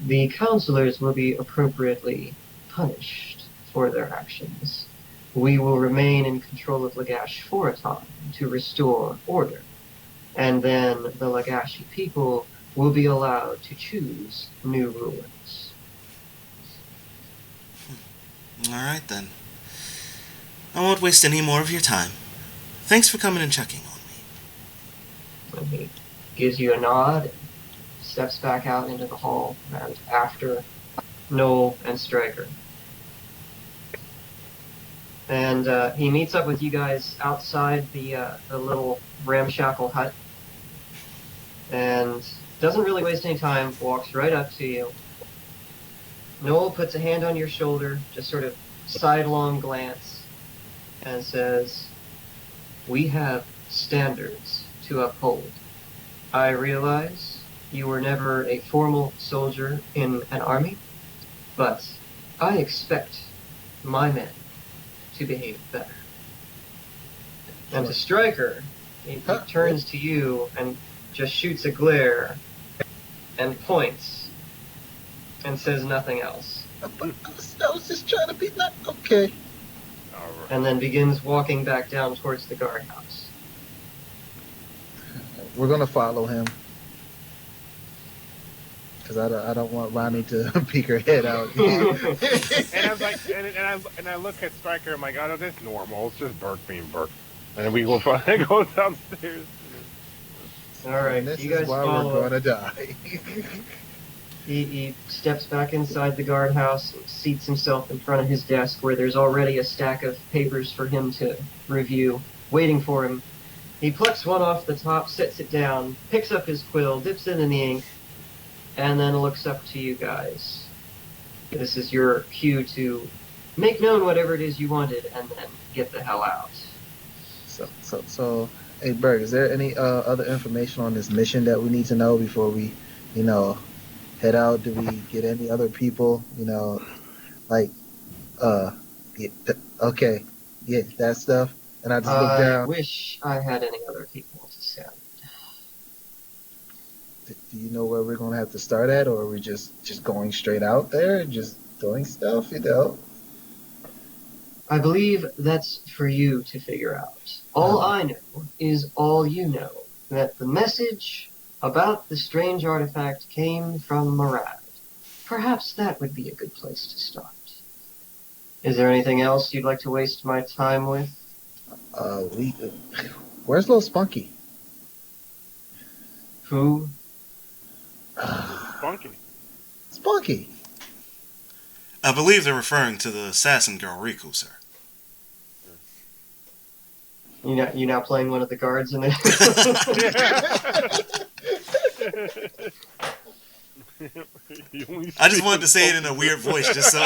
The counselors will be appropriately punished for their actions. We will remain in control of Lagash for a time to restore order, and then the Lagashi people will be allowed to choose new rulers. Alright then. I won't waste any more of your time. Thanks for coming and checking on me. And he gives you a nod, steps back out into the hall, and after Noel and Stryker. And he meets up with you guys outside the little ramshackle hut, and doesn't really waste any time, walks right up to you. Noel puts a hand on your shoulder, just sort of sidelong glance, and says, "We have standards to uphold. I realize you were never a formal soldier in an army, but I expect my men to behave better." And to Stryker, he turns to you and just shoots a glare and points and says nothing else. I was just trying to be not okay. All right. And then begins walking back down towards the guardhouse. We're gonna follow him because I don't want Ronnie to peek her head out. And I was like, and I look at Stryker. I'm like, oh, that's normal. It's just Burke being Burke. And then we go go downstairs. All right, And this you guys is why follow. we're gonna die. He steps back inside the guardhouse, seats himself in front of his desk where there's already a stack of papers for him to review, waiting for him. He plucks one off the top, sets it down, picks up his quill, dips it in the ink, and then looks up to you guys. This is your cue to make known whatever it is you wanted and then get the hell out. So, hey, Berg, is there any other information on this mission that we need to know before we, head out? Do we get any other people? Like, yeah, okay, yeah, that stuff. And I just look I down. wish I had any other people to send. Do you know where we're gonna have to start at, or are we just going straight out there and just doing stuff? I believe that's for you to figure out. All I know is all you know, that the message about the strange artifact came from Murad. Perhaps that would be a good place to start. Is there anything else you'd like to waste my time with? Where's little Spunky? Who? Funky. Spunky. I believe they're referring to the assassin girl Riku, sir. You now playing one of the guards in it? I just wanted to say it in a weird voice, just so.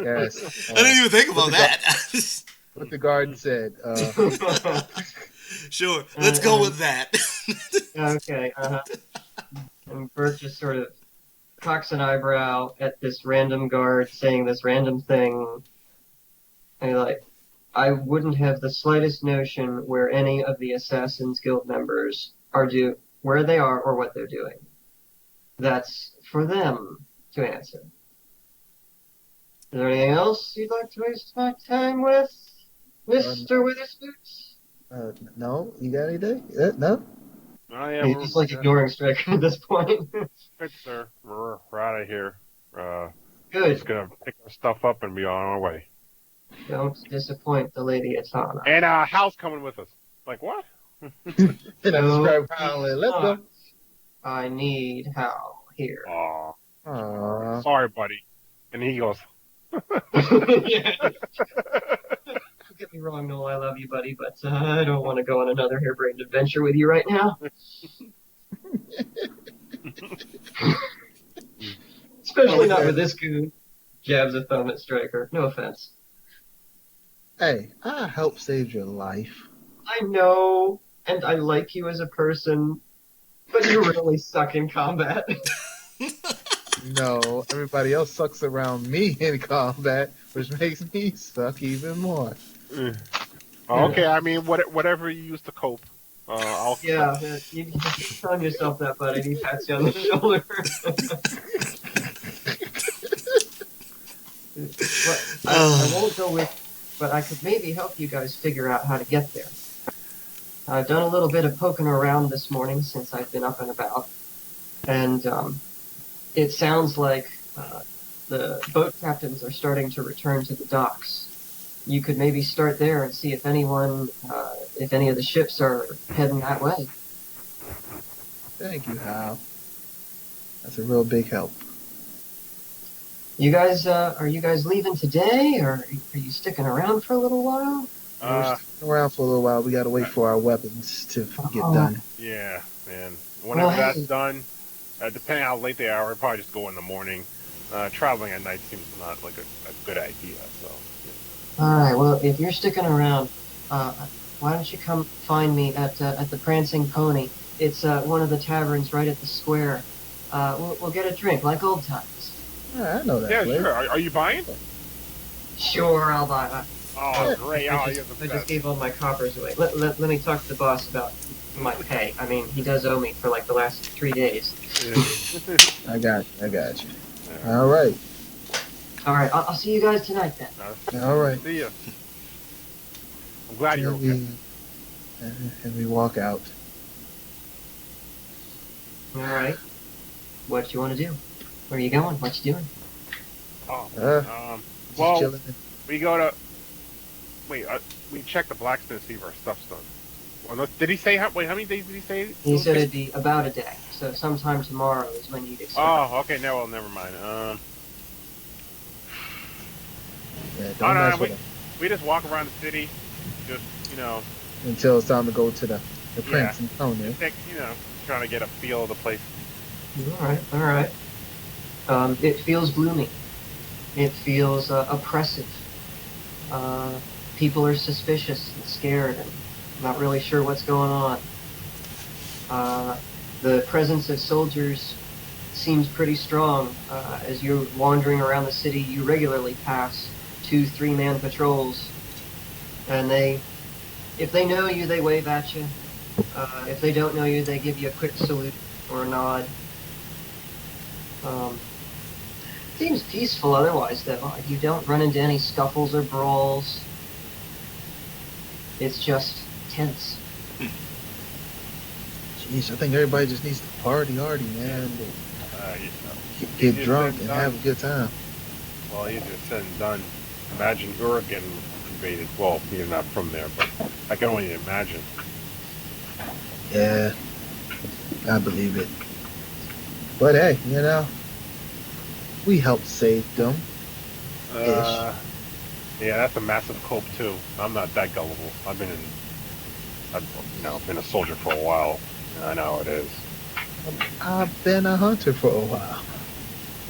Yes. I didn't even think about that. What the guard said. Sure, let's go with that. Okay, And Bert just sort of cocks an eyebrow at this random guard saying this random thing. And he's like, I wouldn't have the slightest notion where any of the Assassin's Guild members where they are or what they're doing. That's for them to answer. Is there anything else you'd like to waste my time with, Mr. Witherspoon? No, you got anything? No? I am. He's just like ignoring Striker at this point. Good, sir. We're out of here. Good. Just gonna pick our stuff up and be on our way. Don't disappoint the Lady Atana. And Hal's coming with us. Like what? And I describe how let's go. I need Hal here. Aw. Aww. Sorry, buddy. And he goes. Yeah. Don't get me wrong, Noel, I love you, buddy, but I don't want to go on another harebrained adventure with you right now. Especially not with this goon. Jabs a thumb at Stryker. No offense. Hey, I helped save your life. I know, and I like you as a person, but you really suck in combat. No, everybody else sucks around me in combat, which makes me suck even more. Okay, I mean, whatever you use to cope. I'll. Yeah, you tell yourself that, buddy. He pats you on the shoulder. I won't go with, but I could maybe help you guys figure out how to get there. I've done a little bit of poking around this morning since I've been up and about, and it sounds like the boat captains are starting to return to the docks. You could maybe start there and see if any of the ships are heading that way. Thank you, Hal. That's a real big help. Are you guys leaving today, or are you sticking around for a little while? We're sticking around for a little while. We gotta wait for our weapons to get done. Yeah, man. Whenever that's done, depending how late they are, we'll probably just go in the morning. Traveling at night seems not like a good idea. So. All right. Well, if you're sticking around, why don't you come find me at the Prancing Pony? It's one of the taverns right at the square. We'll get a drink like old times. Yeah, I know that. Yeah, place. sure. Are you buying? Sure, I'll buy that. Oh, great. I just gave all my coppers away. Let me talk to the boss about my pay. I mean, he does owe me for like the last 3 days. I got you. All right. All right, I'll see you guys tonight then. All right. See ya. I'm glad you're okay. And we walk out. All right. What you want to do? Where are you going? What you doing? Well, chilling. we go to. Wait, we check the blacksmith to see if our stuff's done. Well, did he say how many days did he say? He said it'd be about a day. So sometime tomorrow is when you'd expect. Oh, okay. No, well, never mind. Yeah, don't mess with him. We just walk around the city, just until it's time to go to the Prince and Tony. Trying to get a feel of the place. All right. It feels gloomy. It feels oppressive. People are suspicious and scared and not really sure what's going on. The presence of soldiers seems pretty strong. As you're wandering around the city, you regularly pass 2-3 man patrols, and if they know you, they wave at you. If they don't know you, they give you a quick salute or a nod. Seems peaceful otherwise, though. You don't run into any scuffles or brawls. It's just tense. Jeez, I think everybody just needs to party hardy, man. Get drunk and have a good time. Well, easier said and done. Imagine Uruk getting invaded. Well, you're not from there, but I can only imagine. Yeah, I believe it. But hey, we helped save them. Yeah, that's a massive cope too. I'm not that gullible. I've been a soldier for a while. I know how it is. I've been a hunter for a while.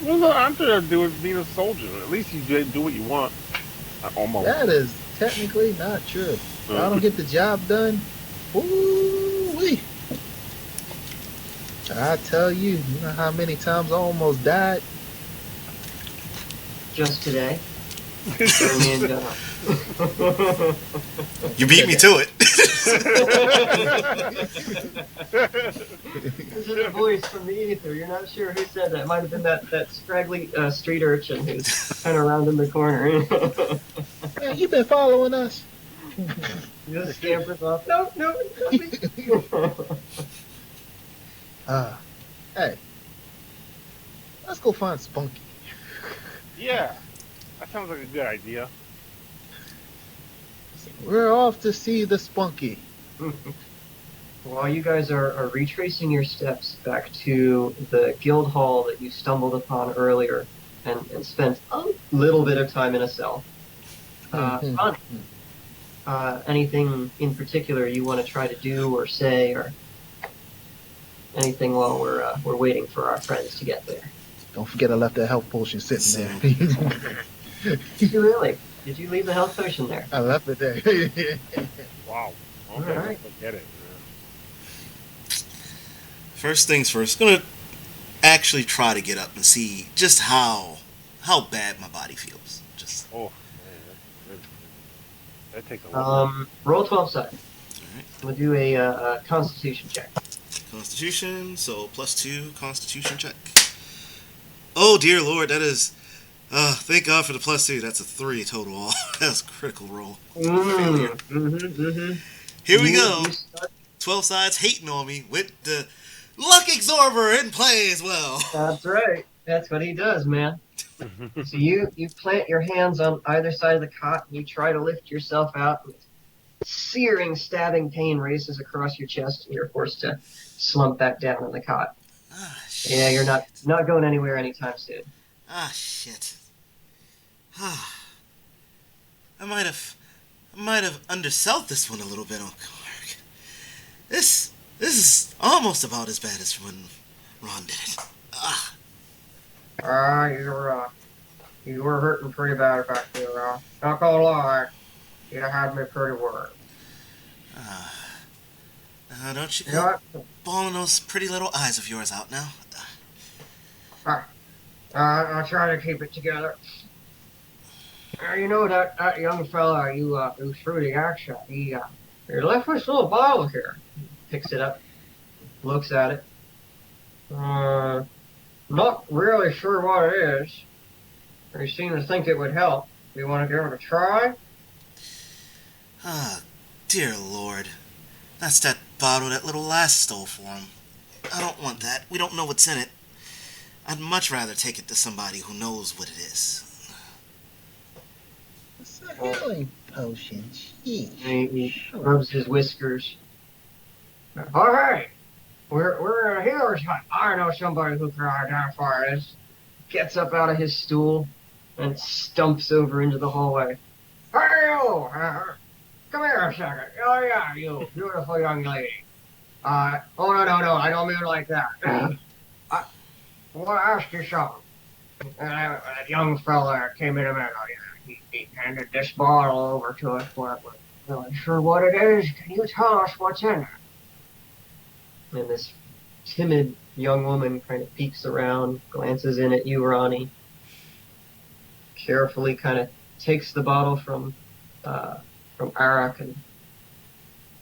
What's a hunter to do with being a soldier? At least you do what you want. Almost. That is technically not true. If I don't get the job done, woo-wee. I tell you, you know how many times I almost died? Just today. You beat me to it. This is a voice from the ether. You're not sure who said that. It might have been that scraggly street urchin who's kind of around in the corner. Man, you been following us? He just scampers off. No, it's not me. Hey, let's go find Spunky. Yeah, that sounds like a good idea. We're off to see the Spunky. While you guys are retracing your steps back to the guild hall that you stumbled upon earlier and spent a little bit of time in a cell, Ron, anything in particular you want to try to do or say, or anything while we're waiting for our friends to get there? Don't forget I left that health potion sitting there. Did you really? Did you leave the health potion there? I left it there. Wow. Okay, All right. Get it. First things first, gonna actually try to get up and see just how bad my body feels. Just man, that takes a lot. Roll 12 side. Alright. We'll do a Constitution check. Constitution, so +2 Constitution check. Oh dear Lord, that is. Thank God for the +2. That's a 3 total. That's a critical roll. Here we go. 12 sides hating on me with the luck absorber in play as well. That's right. That's what he does, man. So you plant your hands on either side of the cot and you try to lift yourself out. And searing, stabbing pain races across your chest, and you're forced to slump back down on the cot. Ah, Yeah, you're shit. not going anywhere anytime soon. Ah, shit. Ah, I might have undersold this one a little bit, Uncle Eric. This is almost about as bad as when Ron did it. Ah, You were hurting pretty bad back there. Not gonna lie, you had me pretty worried. ah. Now don't you You know go what? bawling those pretty little eyes of yours out now. I'll try to keep it together. You know that young fella you threw the axe at. He left this little bottle here. Picks it up, looks at it. Not really sure what it is. He seemed to think it would help. You want to give it a try? Ah, dear Lord. That's that bottle that little lass stole for him. I don't want that. We don't know what's in it. I'd much rather take it to somebody who knows what it is. It's a healing potion. He rubs his whiskers. All right, we're a healer's hut. I know somebody who can identify this. Gets up out of his stool and stumps over into the hallway. Hey, you! Come here a second. Oh, yeah, you beautiful young lady. Oh, no, I don't mean it like that. I want to ask you something. That young fella came in a minute. Oh, yeah, he handed this bottle over to us. We're not really sure what it is. Can you tell us what's in it? And this timid young woman kind of peeks around, glances in at you, Ronnie. Carefully kind of takes the bottle from Arak and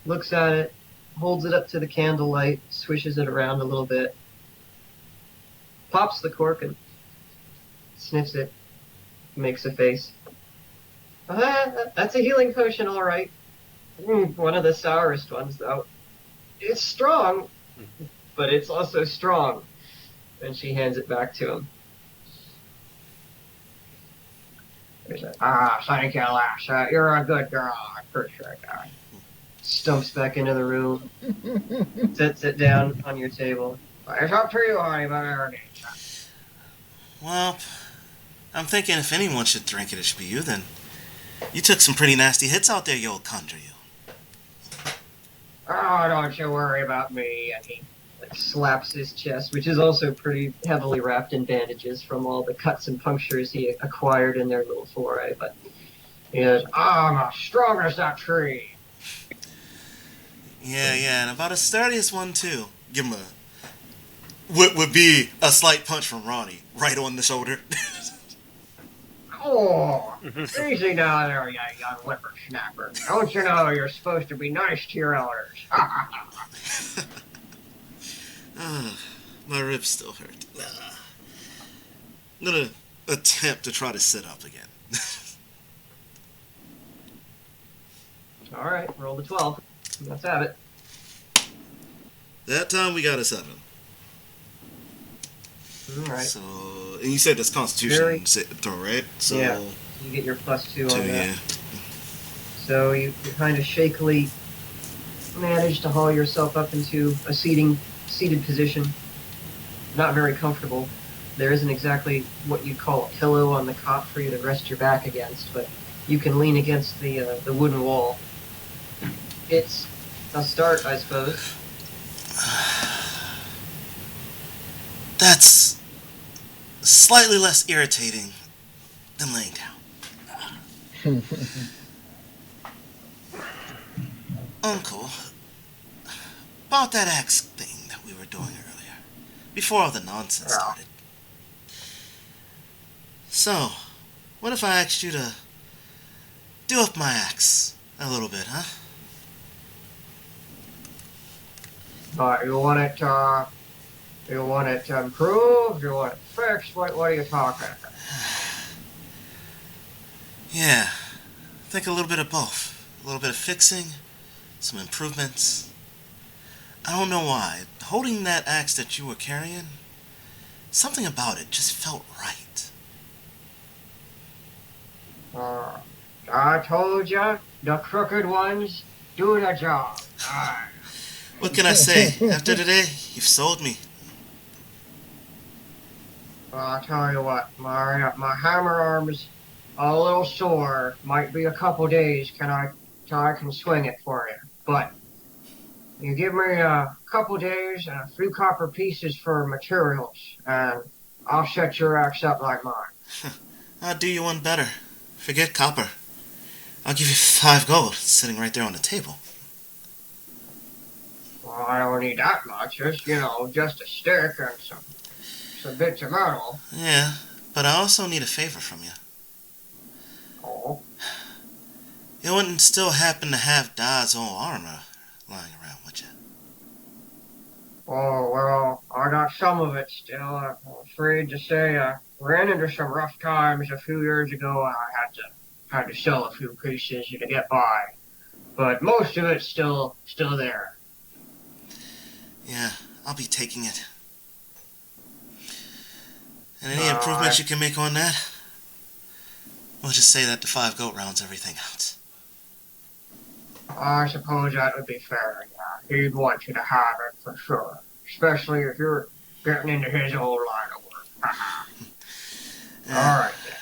looks at it, holds it up to the candlelight, swishes it around a little bit, pops the cork and sniffs it, makes a face. That's a healing potion, all right. One of the sourest ones, though. It's strong, but it's also strong. And she hands it back to him. Thank you, lass. You're a good girl. I appreciate that. Stumps back into the room. Sets it down on your table. It's up to you, honey, but I already. Well, I'm thinking if anyone should drink it, it should be you then. You took some pretty nasty hits out there, you old conjure you. Oh, don't you worry about me. And he slaps his chest, which is also pretty heavily wrapped in bandages from all the cuts and punctures he acquired in their little foray. But he goes, I'm as strong as that tree. Yeah, and about as sturdy as one, too. Give him what would be a slight punch from Ronnie, right on the shoulder. Oh, easy now there, you young whippersnapper. Don't you know you're supposed to be nice to your elders? My ribs still hurt. I'm gonna attempt to try to sit up again. All right, roll the 12. Let's have it. That time we got a 7. All right. So, and you said that's Constitution throw, right? So, yeah, you get your +2 on 2, that. yeah. So you kind of shakily manage to haul yourself up into a seated position. Not very comfortable. There isn't exactly what you'd call a pillow on the cot for you to rest your back against, but you can lean against the wooden wall. It's a start, I suppose. That's slightly less irritating than laying down. Uncle, about that axe thing that we were doing earlier, before all the nonsense started. So, what if I asked you to do up my axe a little bit, huh? You want it improved? You want it fixed? What are you talking about? Yeah, I think a little bit of both. A little bit of fixing, some improvements. I don't know why. Holding that axe that you were carrying, something about it just felt right. Uh, I told you, the crooked ones do the job. What can I say? After today, you've sold me. Well, I'll tell you what, my hammer arm's a little sore. Might be a couple days till I can swing it for you. But you give me a couple days and a few copper pieces for materials, and I'll set your axe up like mine. I'll do you one better. Forget copper. I'll give you 5 gold, sitting right there on the table. Well, I don't need that much. Just a stick and some bits of metal. Yeah, but I also need a favor from you. Oh. You wouldn't still happen to have Dodd's old armor lying around, would you? Oh, well, I got some of it still. I'm afraid to say I ran into some rough times a few years ago. I had to sell a few pieces to get by. But most of it's still there. Yeah, I'll be taking it. And any improvements you can make on that? We'll just say that the 5 gold rounds everything out. I suppose that would be fair, yeah. He'd want you to have it for sure. Especially if you're getting into his old line of work. Alright then.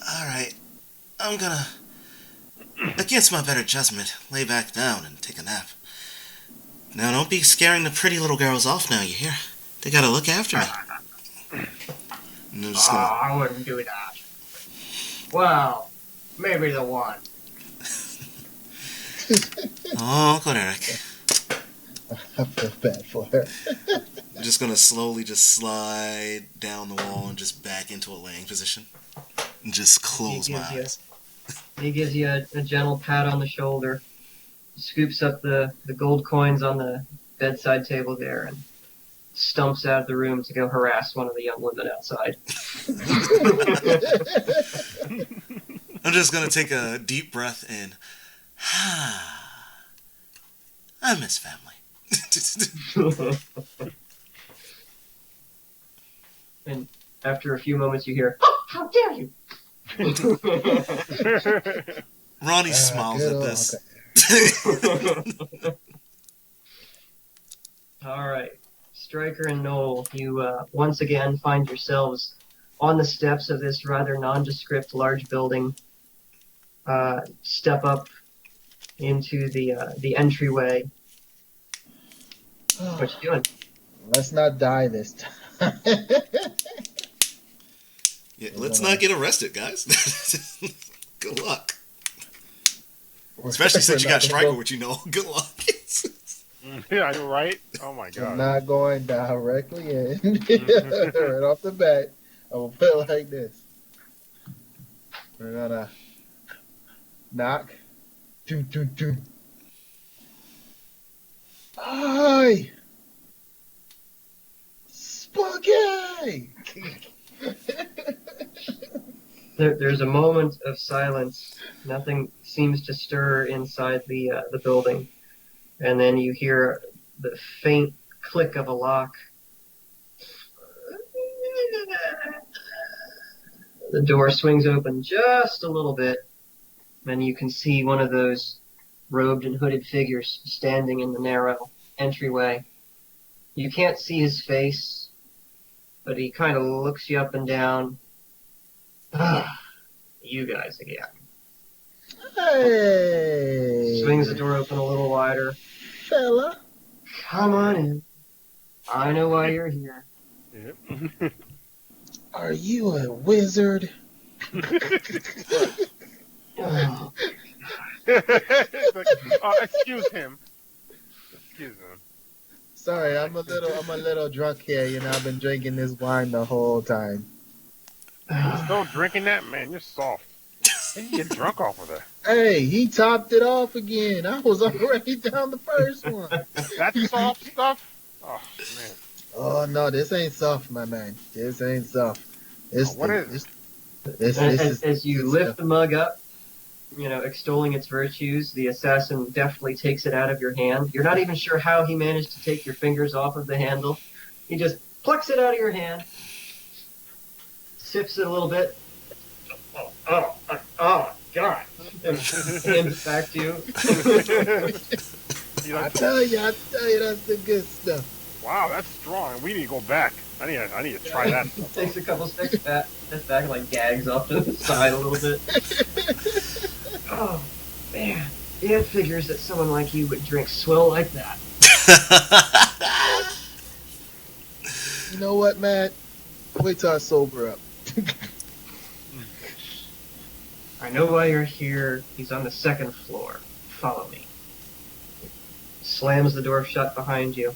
Alright. I'm gonna, against my better judgment, lay back down and take a nap. Now don't be scaring the pretty little girls off now, you hear? They gotta look after me. And I'm just gonna... I wouldn't do that. Well, maybe the one. Oh, Uncle Eric. I feel bad for her. I'm just gonna slowly just slide down the wall and just back into a laying position. And just close my eyes. He gives you a gentle pat on the shoulder, scoops up the gold coins on the bedside table there, and stumps out of the room to go harass one of the young women outside. I'm just gonna take a deep breath and I miss family. And after a few moments, you hear, "Oh, how dare you!" Ronnie smiles at this. Okay. All right, Stryker and Noel, you once again find yourselves on the steps of this rather nondescript large building. Step up into the entryway. What you doing? Let's not die this time. Yeah, let's not get arrested, guys. Good luck. Especially since you got Stryker, which you know. Good luck. Yeah, you're right. Oh my I'm god. not going directly in. Right off the bat, I will put it like this. We're gonna knock. Doom, doom, doom. Hi! Spaghetti! There's a moment of silence. Nothing seems to stir inside the building, and then you hear the faint click of a lock. The door swings open just a little bit, and you can see one of those robed and hooded figures standing in the narrow entryway. You can't see his face, but he kind of looks you up and down. You guys again. Hey! Swings the door open a little wider. Fella. Come on in. I know why you're here. Yep. Are you a wizard? Oh, Excuse him. Excuse him. Sorry, I'm a little drunk here. You know, I've been drinking this wine the whole time. You're still drinking that? Man, you're soft. How you get drunk off of that? Hey, he topped it off again. I was already down the first one. That's soft stuff? Oh, man. Oh no, this ain't soft, my man. This ain't soft. What is This as you lift the mug up, extolling its virtues, the assassin deftly takes it out of your hand. You're not even sure how he managed to take your fingers off of the handle. He just plucks it out of your hand, sips it a little bit. Oh, Oh, God. And hands it back to you. I tell you, that's the good stuff. Wow, that's strong. We need to go back. I need to try that. Takes a couple steps back, and like gags off to the side a little bit. Oh, man. Yeah, it figures that someone like you would drink swill like that. You know what, Matt? Wait till I sober up. I know why you're here. He's on the second floor. Follow me. Slams the door shut behind you.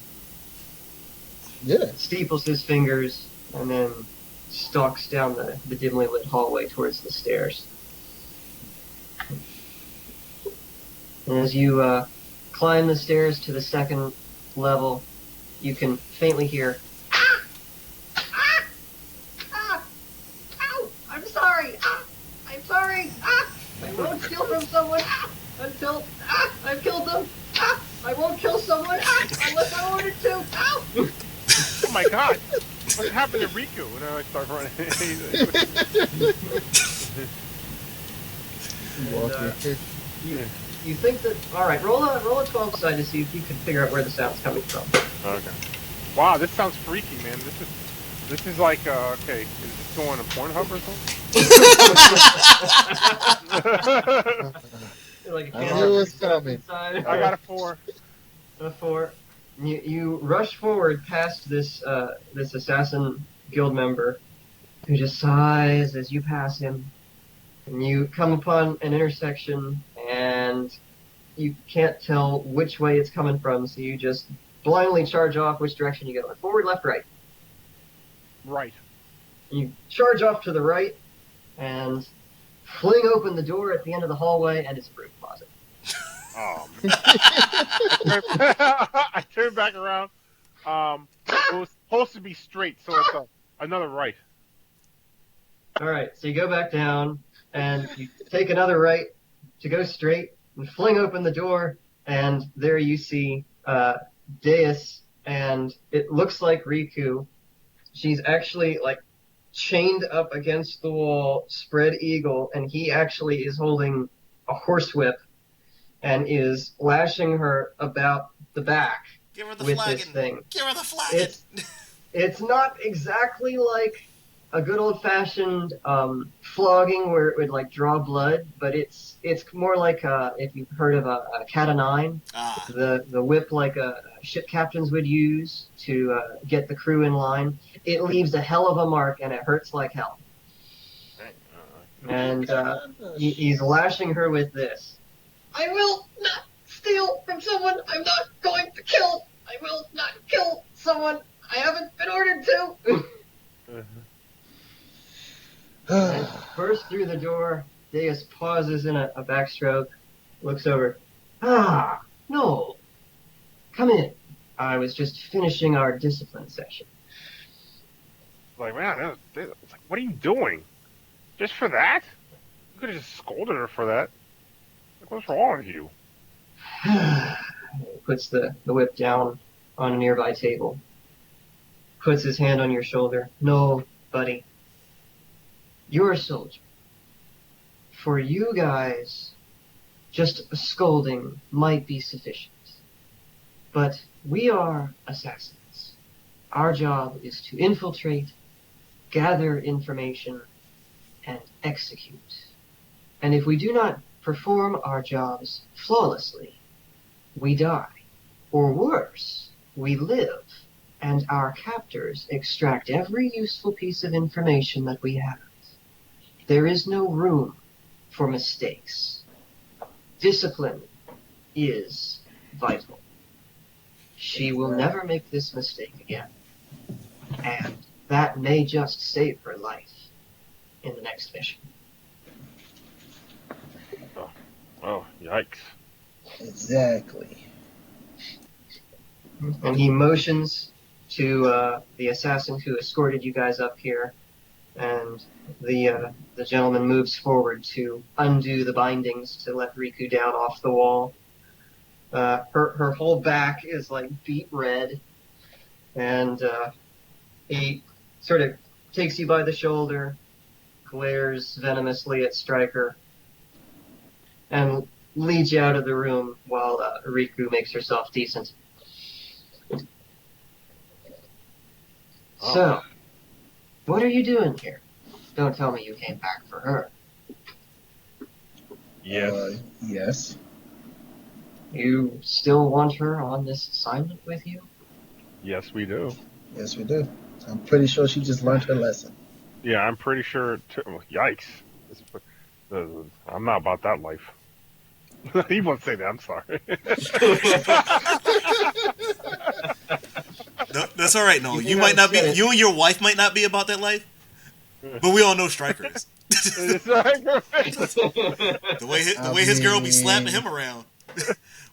Yeah. Steeples his fingers, and then stalks down the dimly lit hallway towards the stairs. And as you climb the stairs to the second level, you can faintly hear, "Ah! Ah! Ah! Ow! I'm sorry! Ah! I'm sorry! Ah! I won't steal from someone until I've killed them! Ah! I won't kill someone unless I'm ordered to! Ow!" Oh my God! What happened to Riku? And I start running. And, you think that... Alright, roll a 12 side to see if you can figure out where the sound's coming from. Okay. Wow, this sounds freaky, man. This is like okay. Is this going to Pornhub or something? Like I knew it was coming. I got a 4. A 4. You rush forward past this assassin guild member who just sighs as you pass him. And you come upon an intersection and you can't tell which way it's coming from, so you just blindly charge off. Which direction you go? Forward, left, right? Right. You charge off to the right and fling open the door at the end of the hallway, and it's a broom closet. I turned back around. It was supposed to be straight, so it's another right. Alright, so you go back down, and you take another right to go straight, and fling open the door, and there you see Deus, and it looks like Riku. She's actually, like, chained up against the wall, spread eagle, and he actually is holding a horsewhip and is lashing her about the back Give her the with flagon. this thing. Give her the flagon. It's not exactly like a good old-fashioned flogging where it would like draw blood, but it's more like if you've heard of a cat o' nine, the whip like ship captains would use to get the crew in line. It leaves a hell of a mark and it hurts like hell. And he's lashing her with this. I will not steal from someone I'm not going to kill. I will not kill someone I haven't been ordered to. And burst through the door. Deus pauses in a backstroke, looks over. Ah, no. Come in. I was just finishing our discipline session. Like, man, what are you doing? Just for that? You could have just scolded her for that. Like, what's wrong with you? Puts the whip down on a nearby table. Puts his hand on your shoulder. No, buddy. You're a soldier. For you guys, just a scolding might be sufficient. But we are assassins. Our job is to infiltrate, gather information, and execute. And if we do not perform our jobs flawlessly, we die. Or worse, we live, and our captors extract every useful piece of information that we have. There is no room for mistakes. Discipline is vital. She will never make this mistake again. And that may just save her life in the next mission. Oh, yikes. Exactly. And he motions to the assassin who escorted you guys up here, and the gentleman moves forward to undo the bindings to let Riku down off the wall. Her whole back is like beet red, and he sort of takes you by the shoulder, glares venomously at Stryker, and leads you out of the room while Riku makes herself decent. Oh. So, what are you doing here? Don't tell me you came back for her. Yes. You still want her on this assignment with you? Yes, we do. Yes, we do. I'm pretty sure she just learned her lesson. Yeah, I'm pretty sure. Yikes! I'm not about that life. He won't say that. I'm sorry. No, that's all right. No, You you may might not not be. get it. You and your wife might not be about that life, but we all know Stryker is. It's like- The way his girl be slapping him around.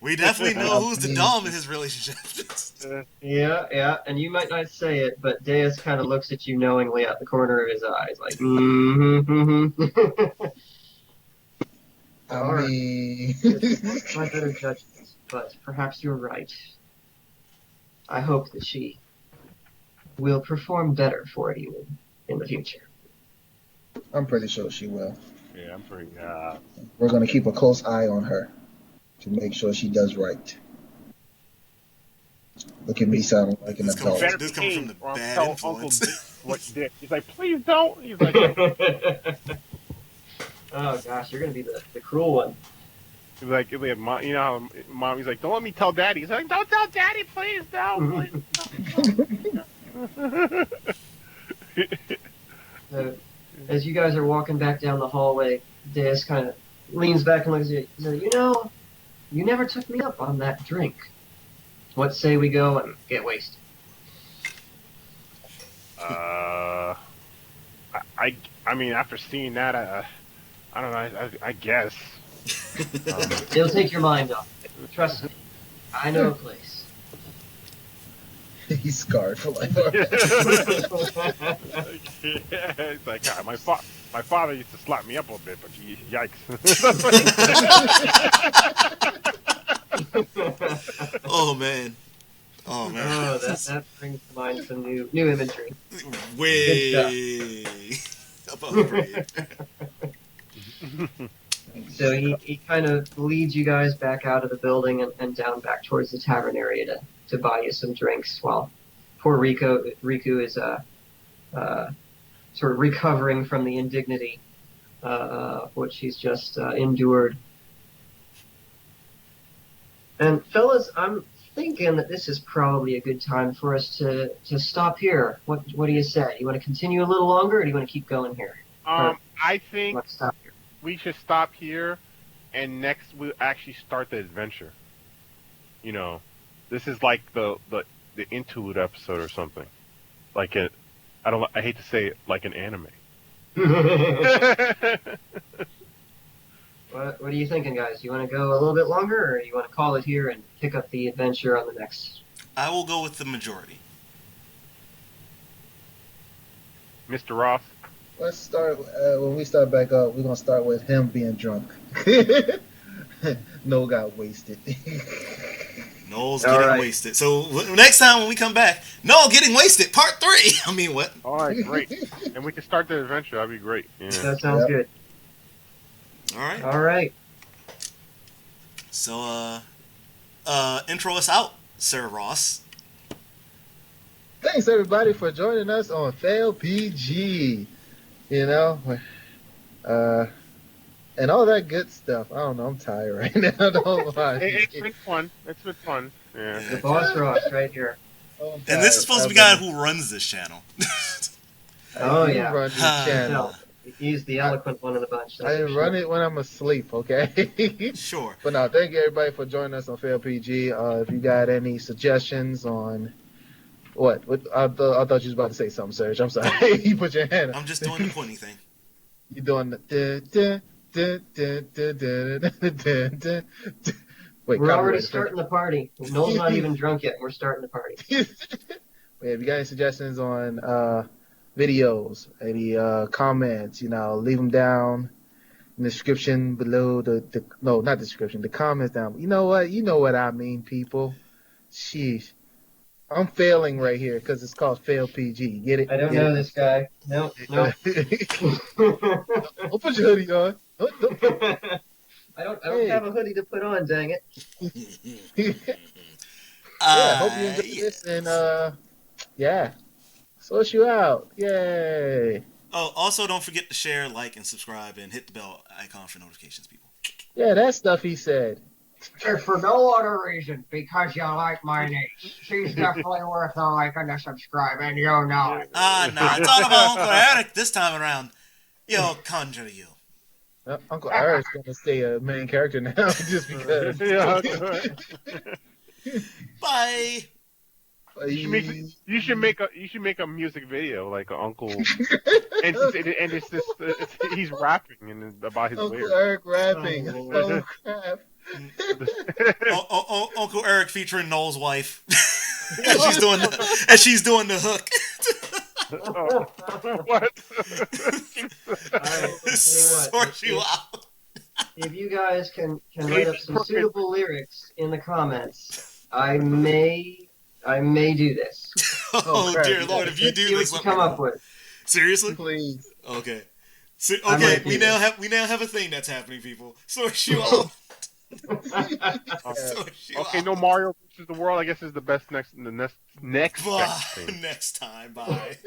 We definitely know who's the dom in his relationship. Yeah, and you might not say it, but Deus kind of looks at you knowingly out the corner of his eyes, like, mm-hmm. I mean, It's my better judgment, but perhaps you're right. I hope that she will perform better for you in the future. I'm pretty sure she will. Yeah, I'm pretty. We're going to keep a close eye on her to make sure she does right. Look at me sounding like an This comes- adult. This comes from the or I'll bad tell influence. Uncle Dick what you did. He's like, please don't. He's like, Oh gosh, you're gonna be the cruel one. Mom, you know how Mom. He's like, don't let me tell Daddy. He's like, don't tell Daddy, please don't. Please. So, as you guys are walking back down the hallway, Deus kind of leans back and looks at you. He says, you never took me up on that drink. What say we go and get wasted? I mean, after seeing that, I don't know. I guess. It'll take your mind off. Trust me. I know a place. He's scarred for life. It's like, God, my father used to slap me up a bit, but yikes. Oh man. Oh man. Oh, that brings to mind some new imagery. Way above grade. So he kind of leads you guys back out of the building and down back towards the tavern area to buy you some drinks while poor Riku is sort of recovering from the indignity of what she's just endured. And fellas, I'm thinking that this is probably a good time for us to stop here. What do you say? You want to continue a little longer, or do you want to keep going here? I think Let's stop here. we should stop here, and next we'll actually start the adventure. You know, this is like the interlude episode or something. Like I hate to say it, like an anime. What are you thinking, guys? You want to go a little bit longer, or you want to call it here and pick up the adventure on the next? I will go with the majority. Mr. Ross? Let's start, when we start back up, we're going to start with him being drunk. Noel got wasted. Noel's All getting right. wasted. So next time when we come back, Noel getting wasted, part 3. I mean, what? All right, great. And we can start the adventure. That'd be great. Yeah. That sounds Yep. good. All right. All right. So, intro us out, Sir Ross. Thanks, everybody, for joining us on Fail PG. You know, and all that good stuff. I don't know. I'm tired right now. Don't lie. It's been fun. It's been fun. Yeah. The boss Ross right here. I'm And tired. this is supposed to be the guy who runs this channel. Oh, You yeah. run this channel. No, he's the eloquent one of the bunch. I didn't run it when I'm asleep, okay? Sure. But no, thank you everybody for joining us on Fail PG. If you got any suggestions on what I thought you was about to say something, Serge. I'm sorry. You put your hand up. I'm just doing the pointy thing. You doing the Wait, We're already copyright. starting the party. Noel's not even drunk yet. We're starting the party. Wait, if you got any suggestions on videos, any comments, leave them down in the description below no, not description, the comments down. You know what I mean, people. Sheesh. I'm failing right here because it's called Fail PG. Get it? I don't Get know it? this guy. Nope. Don't put your hoodie on. Don't- I don't Hey. have a hoodie to put on. Dang it. Yeah, hope you enjoyed this, and yeah, sort you out. Yay! Oh, also don't forget to share, like, and subscribe, and hit the bell icon for notifications, people. Yeah, that stuff he said. If for no other reason, because you like my niece. She's definitely worth a like and a subscribe, and you know it. Nah, it's all about Uncle Eric this time around. Yo, conjure you. Uncle Eric's gonna stay a main character now, just because. Yeah. Bye. You should make a music video like Uncle, and it's just he's rapping and about his Uncle lyrics. Eric rapping. Oh crap! Uncle Eric featuring Noel's wife, and she's doing the hook. What? Sort you out. If you guys can write up some suitable lyrics in the comments, I may do this. Oh dear Lord! If you Let's do see this, what you come up with. Seriously? Please. Okay. I Okay, might do we now have a thing that's happening, people. Sort you out. Okay, no Mario versus the World. I guess is the best next Next time, bye.